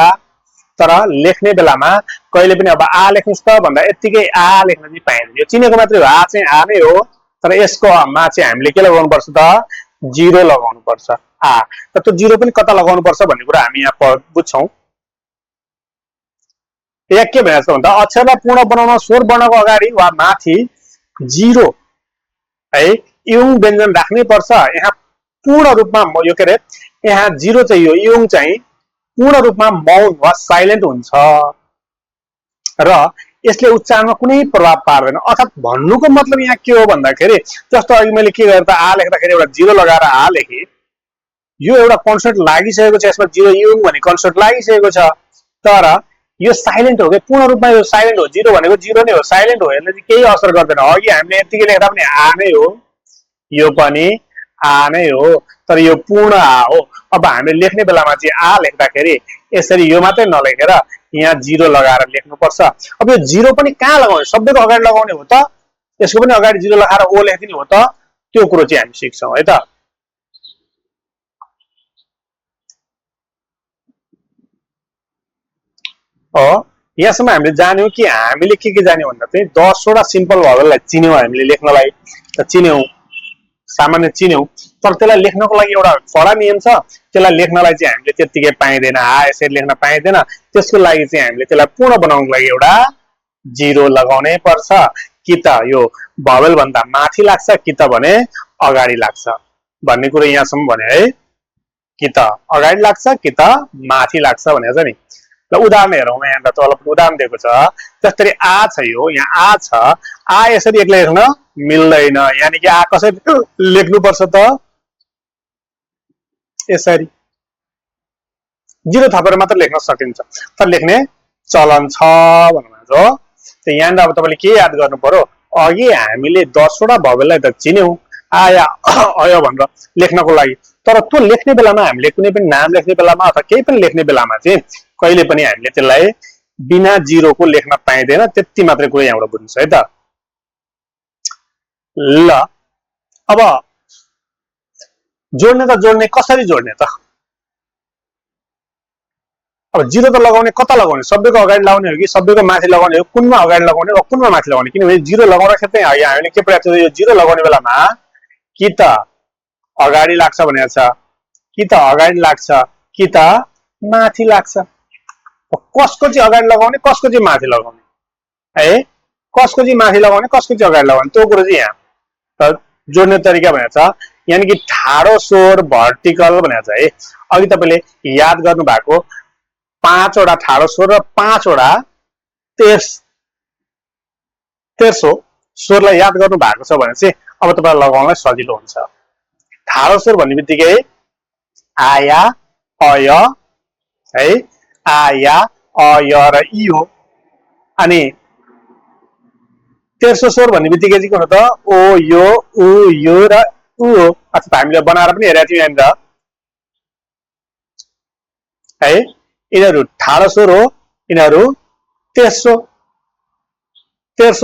तर लेख्ने बेलामा कहिले पनि अब आ लेख्नुस् त भन्दा यतिकै आ लेख्न चाहिँ पाइँदैन यो चिनेको मात्रै हो आ चाहिँ आ नै हो तर यसको मा चाहिँ हामीले के लगाउनु पर्छ त जिरो लगाउनु पर्छ आ त त्यो जिरो पनि कता लगाउनु पर्छ भन्ने कुरा हामी यहाँ बुझ्छौं यहाँ के भन्छ भन्दा अक्षरलाई पूर्ण बनाउन स्वर वर्णको अगाडि वा माथि जिरो है युङ व्यञ्जन राख्नै पर्छ यहाँ पूर्ण रूपमा यो के रे यहाँ जिरो चाहिँ यो युङ चाहिँ पूर्ण रूपमा मौन वा साइलेन्ट हुन्छ र यसले उच्चारणमा कुनै प्रभाव पार्दैन अर्थात भन्नुको मतलब यहाँ के हो भन्दाखेरि जस्तो अघि मैले के गरेँ त आ लेख्दाखेरि एउटा जिरो लगाएर आ लेखे यो एउटा कन्सोनेन्ट लागिसकेको छ यसमा जिरो युङ भन्ने कन्सोनेन्ट लागिसकेको छ तर यो साइलेन्ट हो के पूर्ण रूपमा यो साइलेन्ट हो जिरो भनेको जिरो नै हो साइलेन्ट हो यसले चाहिँ केही असर गर्दैन अघि हामीले यतिकै लेख्दा पनि आ नै हो यो पनि आ नै हो तर यो पूर्ण आ हो अब हामीले लेख्ने बेलामा चाहिँ आ लेख्दाखेरि यसरी यो मात्रै नलेखेर यहाँ जिरो लगाएर लेख्नुपर्छ अब यो जिरो पनि कहाँ लगाउने शब्दको अगाडि लगाउने हो त यसको पनि अगाडि जिरो लगाएर ओ लेखिदिने हो त त्यो कुरो चाहिँ हामी सिक्छौं है त यहाँसम्म हामीले जान्यौं कि हामीले के जान्यौं भन्दा चाहिँ 10 वटा सिम्पल भवेललाई चिन्यौं हामीले लेख्नलाई त चिन्यौं सामान्य चिन्यौं तर त्यसलाई लेख्नको लागि एउटा कडा नियम छ त्यसलाई लेख्नलाई चाहिँ हामीले त्यतिकै पाइँदैन यसरी लेख्न पाइँदैन त्यसको लागि चाहिँ हामीले त्यसलाई पूर्ण बनाउनको लागि एउटा जिरो लगाउनै पर्छ कि त यो भवेल भन्दा माथि लाग्छ कि त भने अगाडि लाग्छ भन्ने कुरा यहाँसम्म भने है कि त अगाडि लाग्छ कि त माथि लाग्छ भनेको छ नि ल उदाहरण हेरौँ यहाँ तलपट्टि उदाहरण दिएको छ जसरी आ छ यो यहाँ आ छ आ यसरी एक्लै लेख्न मिल्दैन यानी कि आ कसरी लेख्नु पर्छ त यसरी जिरो थपेर मात्र लेख्न सकिन्छ तर लेख्ने चलन छ भन्नु हो त यहाँ अब तपाईले के याद गर्नु पर्यो अघि हामीले 10 वटा भवेललाई त चिन्यौं आया आयो भनेर लेख्नको लागि तर त्यो लेख्ने बेलामा हामीले कुनै पनि नाम लेख्ने बेलामा अथवा केही पनि लेख्ने बेलामा चाहिँ कहिले पनि हामीले त्यसलाई बिना जिरोको लेख्न पाइँदैन त्यति मात्रै कुरा यहाँबाट बुझ्नुस् है त ल अब जोड्ने कसरी जोड्ने त अब जिरो त लगाउने कता लगाउने शब्दको अगाडि लगाउने हो कि शब्दको माथि लगाउने हो कुनमा अगाडि लगाउने वा कुनमा माथि लगाउने किनभने जिरो लगाउँदाखेरि हामीले के प्रयास गर्छौं यो जिरो लगाउने बेलामा कि त अगाडि लाग्छ भनेको छ कि त अगाडि लाग्छ कि त माथि लाग्छ कसको चाहिँ अगाडि लगाउने कसको चाहिँ माथि लगाउने है कसको चाहिँ माथि लगाउने कसको चाहिँ अगाडि लगाउने त्यो कुरा चाहिँ यहाँ त जोड्ने तरिका भनेको छ यानी कि ठाडो स्वर भर्टिकल भनेको छ है अघि तपाईले याद गर्नु भएको 5 वटा ठाडो स्वर र 5 वटा तेर्सो स्वरलाई याद गर्नु भएको छ भने चाहिँ अब तपाईलाई लगाउनलाई सजिलो हुन्छ ठाडो स्वर भन्ने बित्तिकै आया अय है आया अय र इ हो अनि तेर्सो स्वर भन्ने बित्तिकै चाहिँ के हो त ओ यो उ यो र उ हो अथवा हामीले बनाएर पनि हेरेका थियौं यहाँनिर है यिनीहरू ठाडो स्वर हो यिनीहरू तेर्सो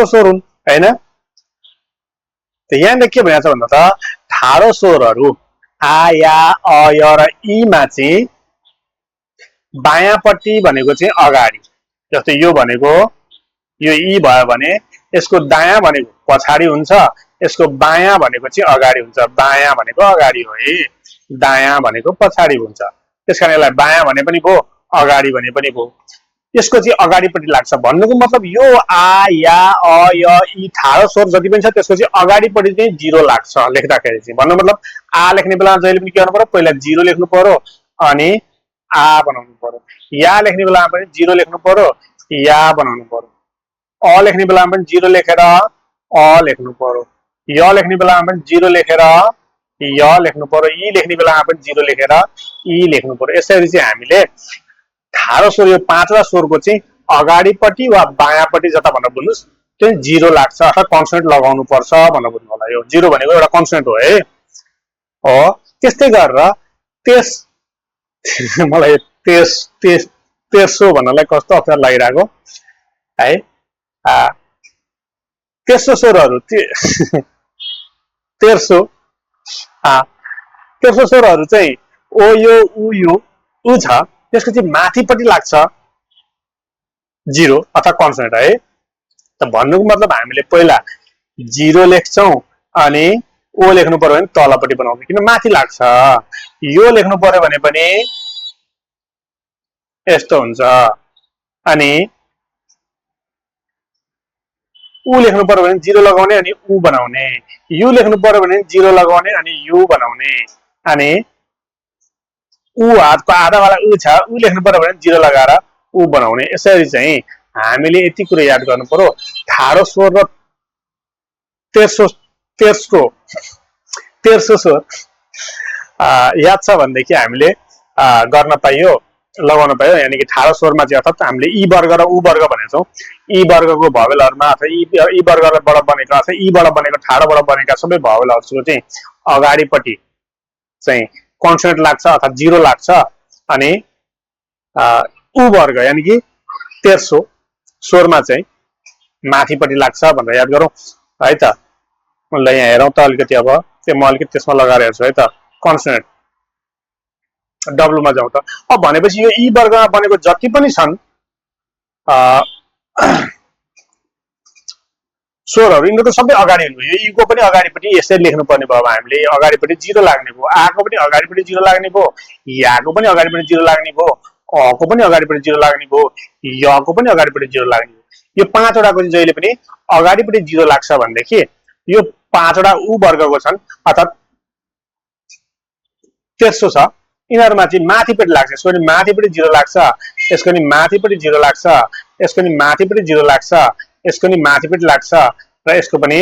स्वर हुन् हैन त यहाँ के भनेको छ भन्दा त ठाडो स्वरहरू आ या अ य र इ मा चाहिँ बायाँपट्टि भनेको चाहिँ अगाडि जस्तै यो भनेको यो इ भयो भने यसको दायाँ भनेको पछाडी हुन्छ यसको बायाँ भनेको चाहिँ अगाडि हुन्छ बायाँ भनेको अगाडि हो है दायाँ भनेको पछाडी हुन्छ त्यसकारण यसलाई बायाँ भने पनि भो अगाडि भने पनि भो यसको चाहिँ अगाडिपट्टि लाग्छ भन्नुको मतलब यो आ या अ य इ ठाडो स्वर जति पनि छ त्यसको चाहिँ अगाडिपट्टि चाहिँ जिरो लाग्छ लेख्दाखेरि चाहिँ भन्नु मतलब आ लेख्ने बेलामा जहिले पनि के गर्नु पर्यो पहिला जिरो लेख्नु पर्यो अनि आ बनाउनु पर्यो या लेख्ने बेलामा पनि जिरो लेख्नु पर्यो या बनाउनु पर्यो अ लेख्ने बेलामा पनि जिरो लेखेर अ लेख्नु पर्यो य लेख्ने बेलामा पनि जिरो लेखेर य लेख्नु पर्यो इ लेख्ने बेलामा पनि जिरो लेखेर इ लेख्नु पर्यो यसरी चाहिँ हामीले ठाडो स्वर यो 5 वटा स्वरको चाहिँ अगाडिपट्टि वा बायाँपट्टि जता भनेर बुझ्नुस् चाहिँ 0 लाग्छ अथवा कन्सोनेन्ट लगाउनु पर्छ भनेर बुझ्नु होला। यो 0 भनेको एउटा कन्सोनेन्ट हो है। हो त्यस्तै गरेर त्यस मलाई त्यस त्यस तेर्सो भन्नलाई कस्तो अप्ठ्यारो लागिरहेको है। तेर्सो स्वरहरू तेर्सो तेर्सो स्वरहरू चाहिँ ओ यो उ यो उ छ, त्यसको चाहिँ माथिपट्टि लाग्छ 0 अथवा कन्सोनेन्ट है। त भन्नुको मतलब हामीले पहिला 0 लेख्छौं अनि ओ लेख्नु पर्यो भने तलपट्टि बनाउँछौँ, किन माथि लाग्छ। यो लेख्नु पर्यो भने पनि यस्तो हुन्छ, अनि उ लेख्नु पर्यो भने 0 लगाउने अनि उ बनाउने, यु लेख्नु पर्यो भने 0 लगाउने अनि यु बनाउने, अनि उ हातको आधावाला उ छ, उ लेख्नु पर्यो भने 0 लगाएर उ बनाउने। यसरी चाहिँ हामीले यति कुरा याद गर्नु पर्यो। ठाडो स्वर र तेर्सो तेर्सो तेर्सो स्वर याद छ भनेदेखि हामीले गर्न पाइयो, लगाउन पाइयो। यानि कि ठाडो स्वरमा चाहिँ अर्थात् हामीले ई वर्ग र उ वर्ग भनेछौँ। ई वर्गको भवेलहरुमा अथवा ई वर्गबाट बनेको अथवा ईबाट बनेको ठाडोबाट बनेका सबै भवेलहरुको चाहिँ अगाडिपट्टि चाहिँ कन्सोनेन्ट लाग्छ अथवा 0 लाग्छ, अनि उ वर्ग यानि कि तेर्सो स्वरमा चाहिँ माथिपट्टि लाग्छ भनेर याद गरौँ है त। ल यहाँ हेरौँ त अलिकति, अब त्यो म अलिकति त्यसमा लगाएर हेर्छु है त। कन्सोनेन्ट डब्लुमा जाउँ त। अब भनेपछि यो ई वर्गमा बनेको जति पनि छन् स्वरहरू, यिनीहरू सबै अगाडि हुनु। यो ई को पनि अगाडिपट्टि यसरी लेख्नु पर्ने भयो। अब हामीले अगाडिपट्टि 0 लाग्ने भयो, आ को पनि अगाडिपट्टि 0 लाग्ने भयो, या को पनि अगाडिपट्टि 0 लाग्ने भयो, अ को पनि अगाडिपट्टि 0 लाग्ने भयो, य को पनि अगाडिपट्टि 0 लाग्ने भयो। यो 5 वटाको चाहिँ जहिले पनि अगाडिपट्टि 0 लाग्छ भनेदेखि यो 5 वटा उ वर्गको छन् अर्थात् तेर्सो छ, यिनीहरुमा चाहिँ माथिपट्टि लाग्छ। यसको नि माथिपट्टि 0 लाग्छ, यसको नि माथिपट्टि 0 लाग्छ, यसको नि माथिपट्टि 0 लाग्छ, यसको नि माथिपट्टि लाग्छ र यसको पनि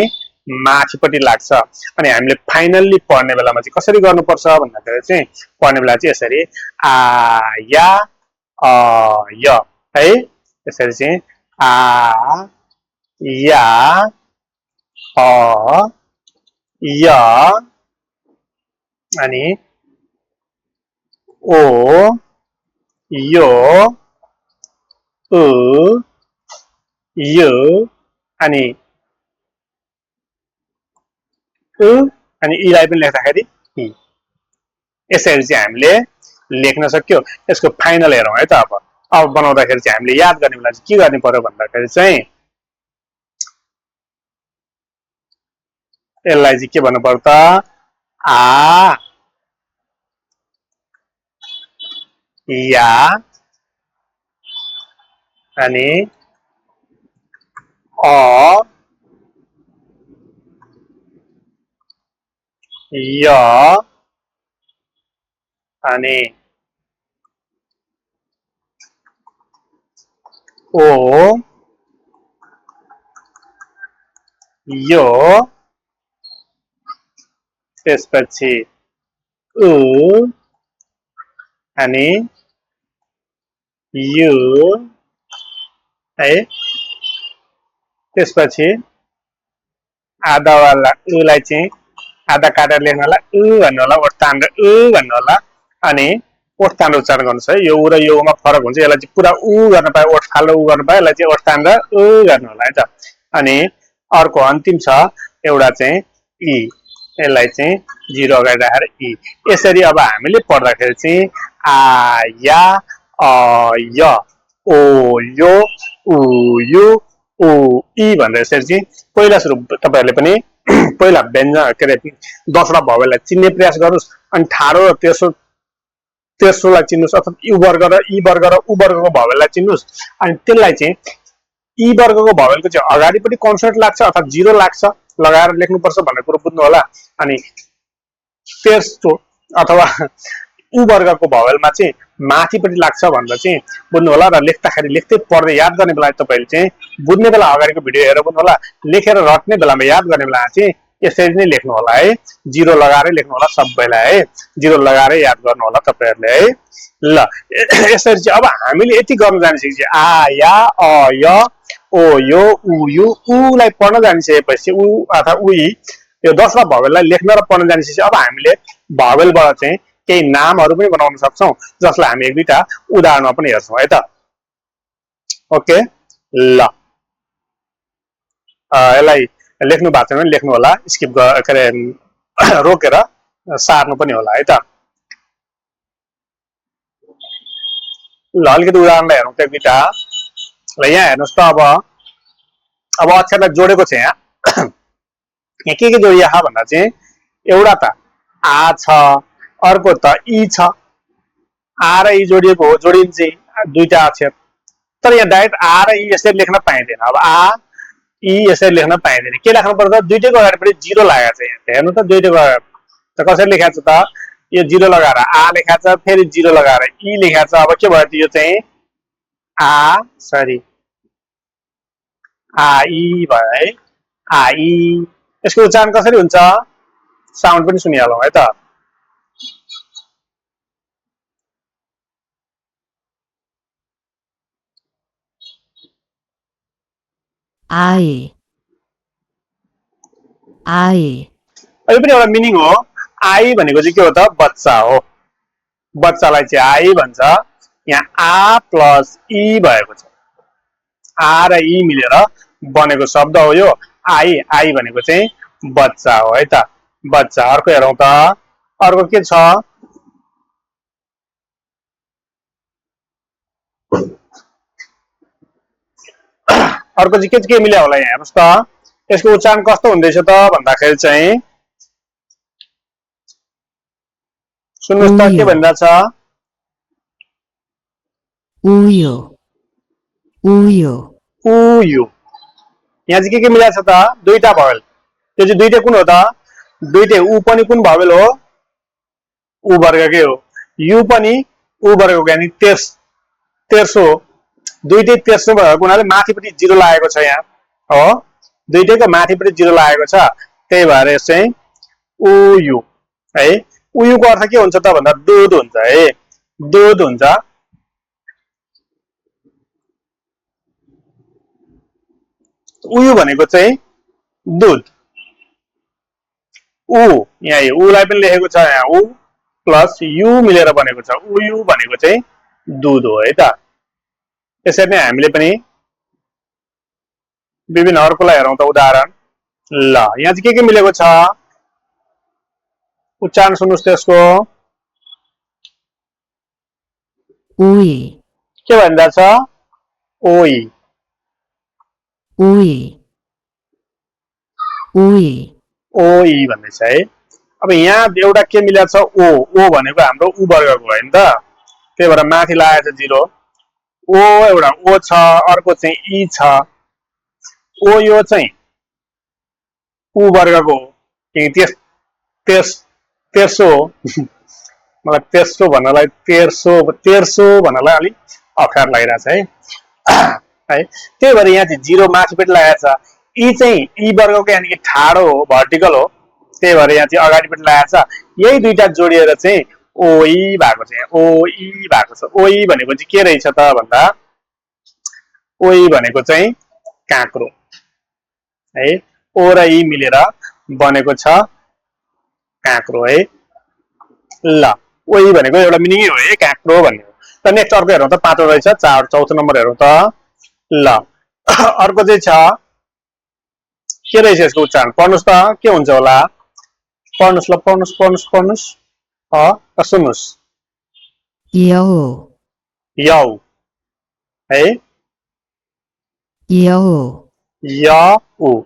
माथिपट्टि लाग्छ। अनि हामीले फाइनल्ली पढ्ने बेलामा चाहिँ कसरी गर्नुपर्छ भन्दाखेरि चाहिँ पढ्ने बेला चाहिँ यसरी आ या अ य है। यसरी चाहिँ आ या अ य अनि ओ यो उ यु अनि उ अनि इलाई पनि लेख्दाखेरि इ। यसरी चाहिँ हामीले लेख्न सक्यो। यसको फाइनल हेरौँ है त। अब बनाउँदाखेरि चाहिँ हामीले याद गर्ने बेला चाहिँ के गर्नु पर्यो भन्दाखेरि चाहिँ यसलाई चाहिँ के भन्नु पर्यो त, आ या अनि अ य अनि ओ यो त्यसपछि उ अनि यु है। त्यसपछि आधावाला उलाई चाहिँ आधा काटेर लेख्नु होला, उ भन्नु होला, ओठ तानेर उ भन्नु होला, अनि ओठ तानेर उच्चारण गर्नुहोस् है। यो उ र यो मा फरक हुन्छ। यसलाई चाहिँ पुरा उ गर्न पाए, ओठ फालेर उ गर्न पाए, यसलाई चाहिँ ओठ तानेर उ गर्नु होला है त। अनि अर्को अन्तिम छ एउटा चाहिँ इ, यसलाई चाहिँ 0 अगाडि राखेर इ। यसरी अब हामीले पढ्दाखेरि चाहिँ आ या अ य ओ यो उ यु उ इ भनेर यसरी चाहिँ पहिला सुरु तपाईहरुले पनि पहिला व्यञ्जन के अरे 10 वटा भवेललाई चिन्ने प्रयास गर्नुस्। अनि ठाडो र तेस्रोलाई चिन्नुस्, अथवा यु वर्ग र ई वर्ग र उ वर्गको भवेललाई चिन्नुस्। अनि त्यसलाई चाहिँ ई वर्गको भवेलको चाहिँ अगाडिपट्टि कन्सोनेन्ट लाग्छ अथवा 0 लाग्छ लगाएर लेख्नुपर्छ भन्ने कुरो बुझ्नु होला। अनि तेस्रो अथवा उ वर्गको भवेलमा चाहिँ माथिपट्टि लाग्छ भनेर चाहिँ बुझ्नु होला। र लेख्दाखेरि लेख्दै पढ्दै याद गर्ने बेला तपाईहरुले चाहिँ बुझ्ने बेला अगाडिको भिडियो हेरेर बुझ्नु होला। लेखेर रट्ने बेलामा याद गर्ने बेला चाहिँ यसरी नै लेख्नु होला है, जिरो लगाएर लेख्नु होला सबैलाई है, जिरो लगाएर याद गर्नु होला तपाईहरुले है। ल यसरी चाहिँ अब हामीले यति गर्न जानिसकेपछि आ या अ य ओ यो उ यु उलाई पढ्न जानिसकेपछि उ अथवा उही यो 10 भवेललाई लेख्न र पढ्न जानिसकेपछि अब हामीले भवेलबाट चाहिँ केही नामहरु पनि बनाउन सक्छौं, जसलाई हामी एक दुईटा उदाहरणमा पनि हेर्छौं है त। ओके ल यसलाई लेख्नु भएको छैन भने लेख्नु होला, स्किप गरे रोकेर सार्नु पनि होला है त। ल अलिकति उदाहरणलाई हेरौँ त दुईटा। ल यहाँ हेर्नुस् त अब अक्षरलाई जोडेको छ यहाँ। यहाँ के जोडिया छ भन्दा चाहिँ एउटा त आ छ, अर्को त इ छ। आ र इ जोडिएको हो, जोडिन्छ दुईटा अक्षर। तर यहाँ डाइरेक्ट आ र इ यसरी लेख्न पाइँदैन। अब आ इ यसरी लेख्न पाइँदैन। के लेख्नु पर्छ? दुईटैको अगाडिपट्टि जिरो लागेको छ। यहाँ हेर्नु त दुईटैको त कसरी लेखेको छ त? यो जिरो लगाएर आ लेखेको छ, फेरि जिरो लगाएर इ लेखेको छ। अब के भयो त यो चाहिँ आ सरी आ इ भयो है, आ इ। यसको उच्चारण कसरी हुन्छ? साउन्ड पनि सुनिहालौँ है त। आई आई यो पनि एउटा मिनिङ हो। आई भनेको चाहिँ के हो त? बच्चा हो। बच्चालाई चाहिँ आई भन्छ। यहाँ आ प्लस इ भएको छ। आ र इ मिलेर बनेको शब्द हो यो आई। आई भनेको चाहिँ बच्चा हो है त, बच्चा। अर्को हेरौँ त, अर्को के छ? अर्को चाहिँ के मिल्या होला यहाँ हेर्नुस् त। यसको उच्चारण कस्तो हुँदैछ त भन्दाखेरि चाहिँ सुन्नुस् त के भन्दा छ? उयो उयो उयो। यहाँ चाहिँ के मिल्या छ त? दुईटा भवेल। त्यो चाहिँ दुईटै कुन हो त? दुईटै। उ पनि कुन भवेल हो? उ वर्गकै हो। यु पनि उ वर्गको, यानी तेर्सो हो। दुईटै तेर्सो भएको हुनाले माथिपट्टि जिरो लागेको छ यहाँ हो। दुईटैको माथिपट्टि जिरो लागेको छ, त्यही भएर यस चाहिँ उयु है। उयुको अर्थ के हुन्छ त भन्दा दूध हुन्छ है, दूध हुन्छ। उयु भनेको चाहिँ दूध। उ यहाँ उलाई पनि लेखेको छ, यहाँ उ प्लस यु मिलेर बनेको छ। उयु भनेको चाहिँ दूध हो है त। यसरी नै हामीले पनि विभिन्न अर्कोलाई हेरौँ त उदाहरण। ल यहाँ चाहिँ के मिलेको छ? उच्चारण सुन्नुस् त यसको। उई के भन्दा छ? ओई उई उई ओई भन्दैछ है। अब यहाँ एउटा के मिलेको छ? ओ। ओ भनेको हाम्रो उ वर्गको हो नि त, त्यही भएर माथि लागेको छ जिरो। ओ एउटा ओ छ, अर्को चाहिँ इ छ। ओ यो चाहिँ उ वर्गको हो, तेर्सो हो। मलाई तेर्सो भन्नलाई तेर्सो भन्नलाई अलिक अप्ठ्यारो लागिरहेछ है है। त्यही भएर यहाँ चाहिँ जिरो माथिपट्टि लागेको छ। इ चाहिँ इ वर्गको, यानि कि ठाडो हो, भर्टिकल हो। त्यही भएर यहाँ चाहिँ अगाडिपट्टि लागेको छ। यही दुईटा जोडिएर चाहिँ ओई भएको छ। यहाँ ओई भएको छ। ओई भनेको चाहिँ के रहेछ त भन्दा ओई भनेको चाहिँ काँक्रो है। ओ र इ मिलेर बनेको छ काँक्रो है। ल ओई भनेको एउटा मिनिङै हो है, काँक्रो भन्ने हो। त नेक्स्ट अर्को हेरौँ त, पाँचौं रहेछ। चौथो नम्बर हेरौँ त। ल अर्को चाहिँ छ के रहेछ यसको उच्चारण? पढ्नुस् त के हुन्छ होला? पढ्नुस् ल, पढ्नुस् सुन्नुस्। यौ यौ है, यौ यौ।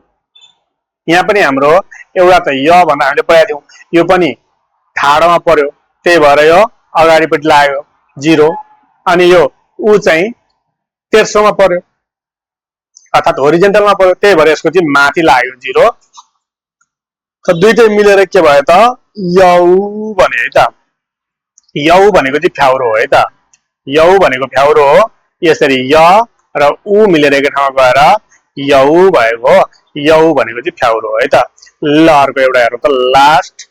यहाँ पनि हाम्रो एउटा त य भन्दा हामीले पढाएको थियौँ, यो पनि ठाडोमा पर्यो, त्यही भएर यो अगाडिपट्टि लाग्यो जिरो। अनि यो उ चाहिँ तेर्सोमा पर्यो, अर्थात् होरिजेन्टलमा पर्यो, त्यही भएर यसको चाहिँ माथि लाग्यो जिरो। दुईटै मिलेर के भयो त? यौ भने है त। यौ भनेको चाहिँ फ्याउरो हो है त। यौ भनेको फ्याउरो हो। यसरी य र उ मिलेर एकै ठाउँमा गएर यौ भएको हो। यौ भनेको चाहिँ फ्याउरो हो है त। ल अर्को एउटा हेरौँ त लास्ट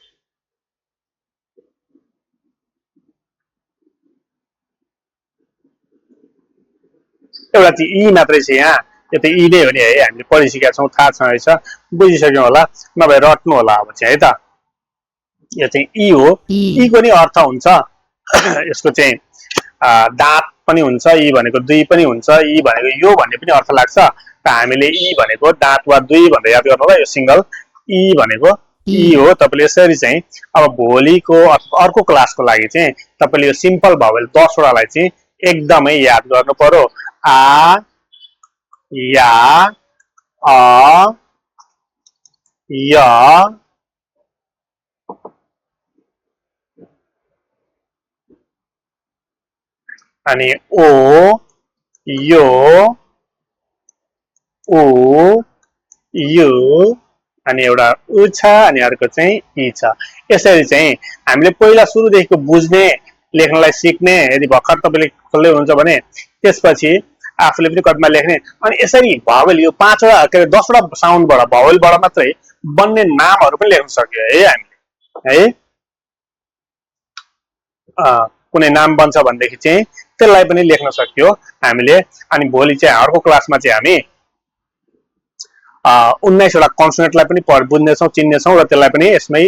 एउटा चाहिँ ई मात्रै छ यहाँ यो त ई नै हो नि है हामीले पढिसकेका छौँ थाहा छ रहेछ बुझिसक्यौँ होला नभए रट्नु होला अब चाहिँ है त यो चाहिँ ई हो 이, ई को नि अर्थ हुन्छ यसको चाहिँ दाँत पनि हुन्छ ई भनेको दुई पनि हुन्छ ई भनेको यो भन्ने पनि अर्थ लाग्छ त हामीले ई भनेको दाँत वा दुई भनेर याद गर्नु होला यो सिंगल ई भनेको ई 이, हो तपाईले यसरी चाहिँ अब भोलिको अर्को क्लासको लागि चाहिँ तपाईले यो सिम्पल भावेल 10 वटालाई चाहिँ एकदमै याद गर्नु पर्यो आ या अ य अनि ओ यो उ यु अनि एउटा उ छ अनि अर्को चाहिँ ई छ यसरी चाहिँ हामीले पहिला सुरुदेखिको बुझ्ने लेख्नलाई सिक्ने यदि भर्खर तपाईले खोल्दै हुनुहुन्छ भने त्यसपछि आफूले पनि कपिमा लेख्ने अनि यसरी भावेल यो 5 वटा के 10 वटा साउन्डबाट भावेलबाट मात्रै बन्ने नामहरू पनि लेख्न सक्यो है हामीले है कुनै नाम बन्छ भनेदेखि चाहिँ त्यसलाई पनि लेख्न सक्यो हामीले अनि भोलि चाहिँ अर्को क्लासमा चाहिँ हामी 19 वटा कन्सोनेन्टलाई पनि बुझ्नेछौँ चिन्नेछौँ र त्यसलाई पनि यसमै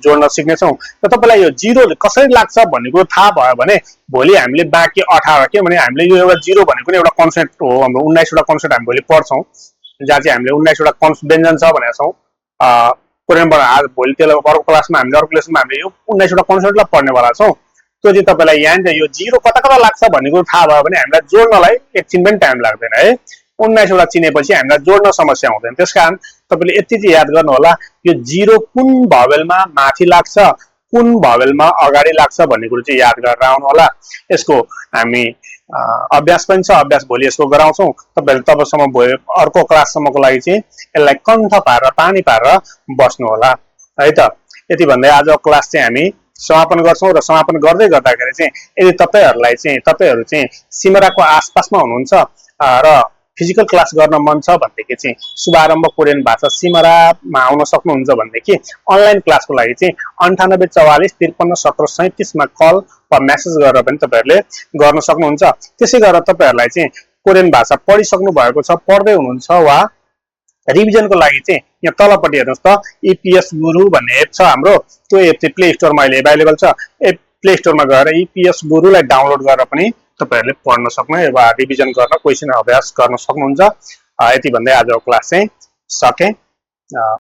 जोड्न सिक्नेछौँ र तपाईँलाई यो जिरो कसरी लाग्छ भन्ने कुरो थाहा भयो भने भोलि हामीले बाँकी 18 के भने हामीले यो एउटा जिरो भनेको नि एउटा कन्सोनेन्ट हो हाम्रो 19 वटा कन्सोनेन्ट हामी भोलि पढ्छौँ जहाँ चाहिँ हामीले 19 वटा व्यञ्जन छ भनेका छौँ कोरियनबाट आज भोलि त्यसलाई अर्को क्लासमा हामीले अर्को लेसनमा हामीले यो 19 वटा कन्सोनेन्टलाई पढ्नेवाला छौँ त्यो चाहिँ तपाईँलाई यहाँ यो जिरो कता कता लाग्छ भन्ने कुरो थाहा भयो भने हामीलाई जोड्नलाई एकछिन पनि टाइम लाग्दैन है 19 वटा चिनेपछि हामीलाई जोड्न समस्या हुँदैन त्यसकारण तपाईले यति चाहिँ याद गर्नु होला यो जिरो कुन भावेलमा माथि लाग्छ कुन भावेलमा अगाडि लाग्छ भन्ने कुरो चाहिँ याद गरेर आउनु होला यसको हामी अभ्यास पनि छ अभ्यास भोलि यसको गराउँछौँ तपाईहरु तबसम्म अर्को क्लाससम्मको लागि चाहिँ यसलाई कण्ठ पारेर पानी पारेर बस्नु होला है त यति भन्दै आजको क्लास चाहिँ हामी समापन गर्छौं र समापन गर्दै गर्दाखेरि चाहिँ यदि तपाईहरुलाई चाहिँ तपाईहरु चाहिँ सिमराको आसपासमा हुनुहुन्छ र फिजिकल क्लास गर्न मन छ भनेदेखि चाहिँ शुभारम्भ कोरियन भाषा सिमरामा आउन सक्नुहुन्छ भनेदेखि अनलाइन क्लासको लागि चाहिँ 9844531737 मा कल वा मेसेज गरेर पनि तपाईहरुले गर्न सक्नुहुन्छ त्यसै गरेर तपाईहरुलाई चाहिँ कोरियन भाषा पढिसक्नु भएको छ पढ्दै हुनुहुन्छ वा रिभिजनको लागि चाहिँ यहाँ तलपट्टि हेर्नुस् त ईपीएस गुरु भन्ने एप छ हाम्रो त्यो एप चाहिँ प्ले स्टोरमा अहिले अवेलेबल छ प्ले स्टोरमा गएर ईपीएस गुरुलाई डाउनलोड गरेर पनि तपाईहरुले पढ्न सक्नु वा रिभिजन गर्न क्वेशन अभ्यास गर्न सक्नुहुन्छ यति भन्दै आजको क्लास चाहिँ सके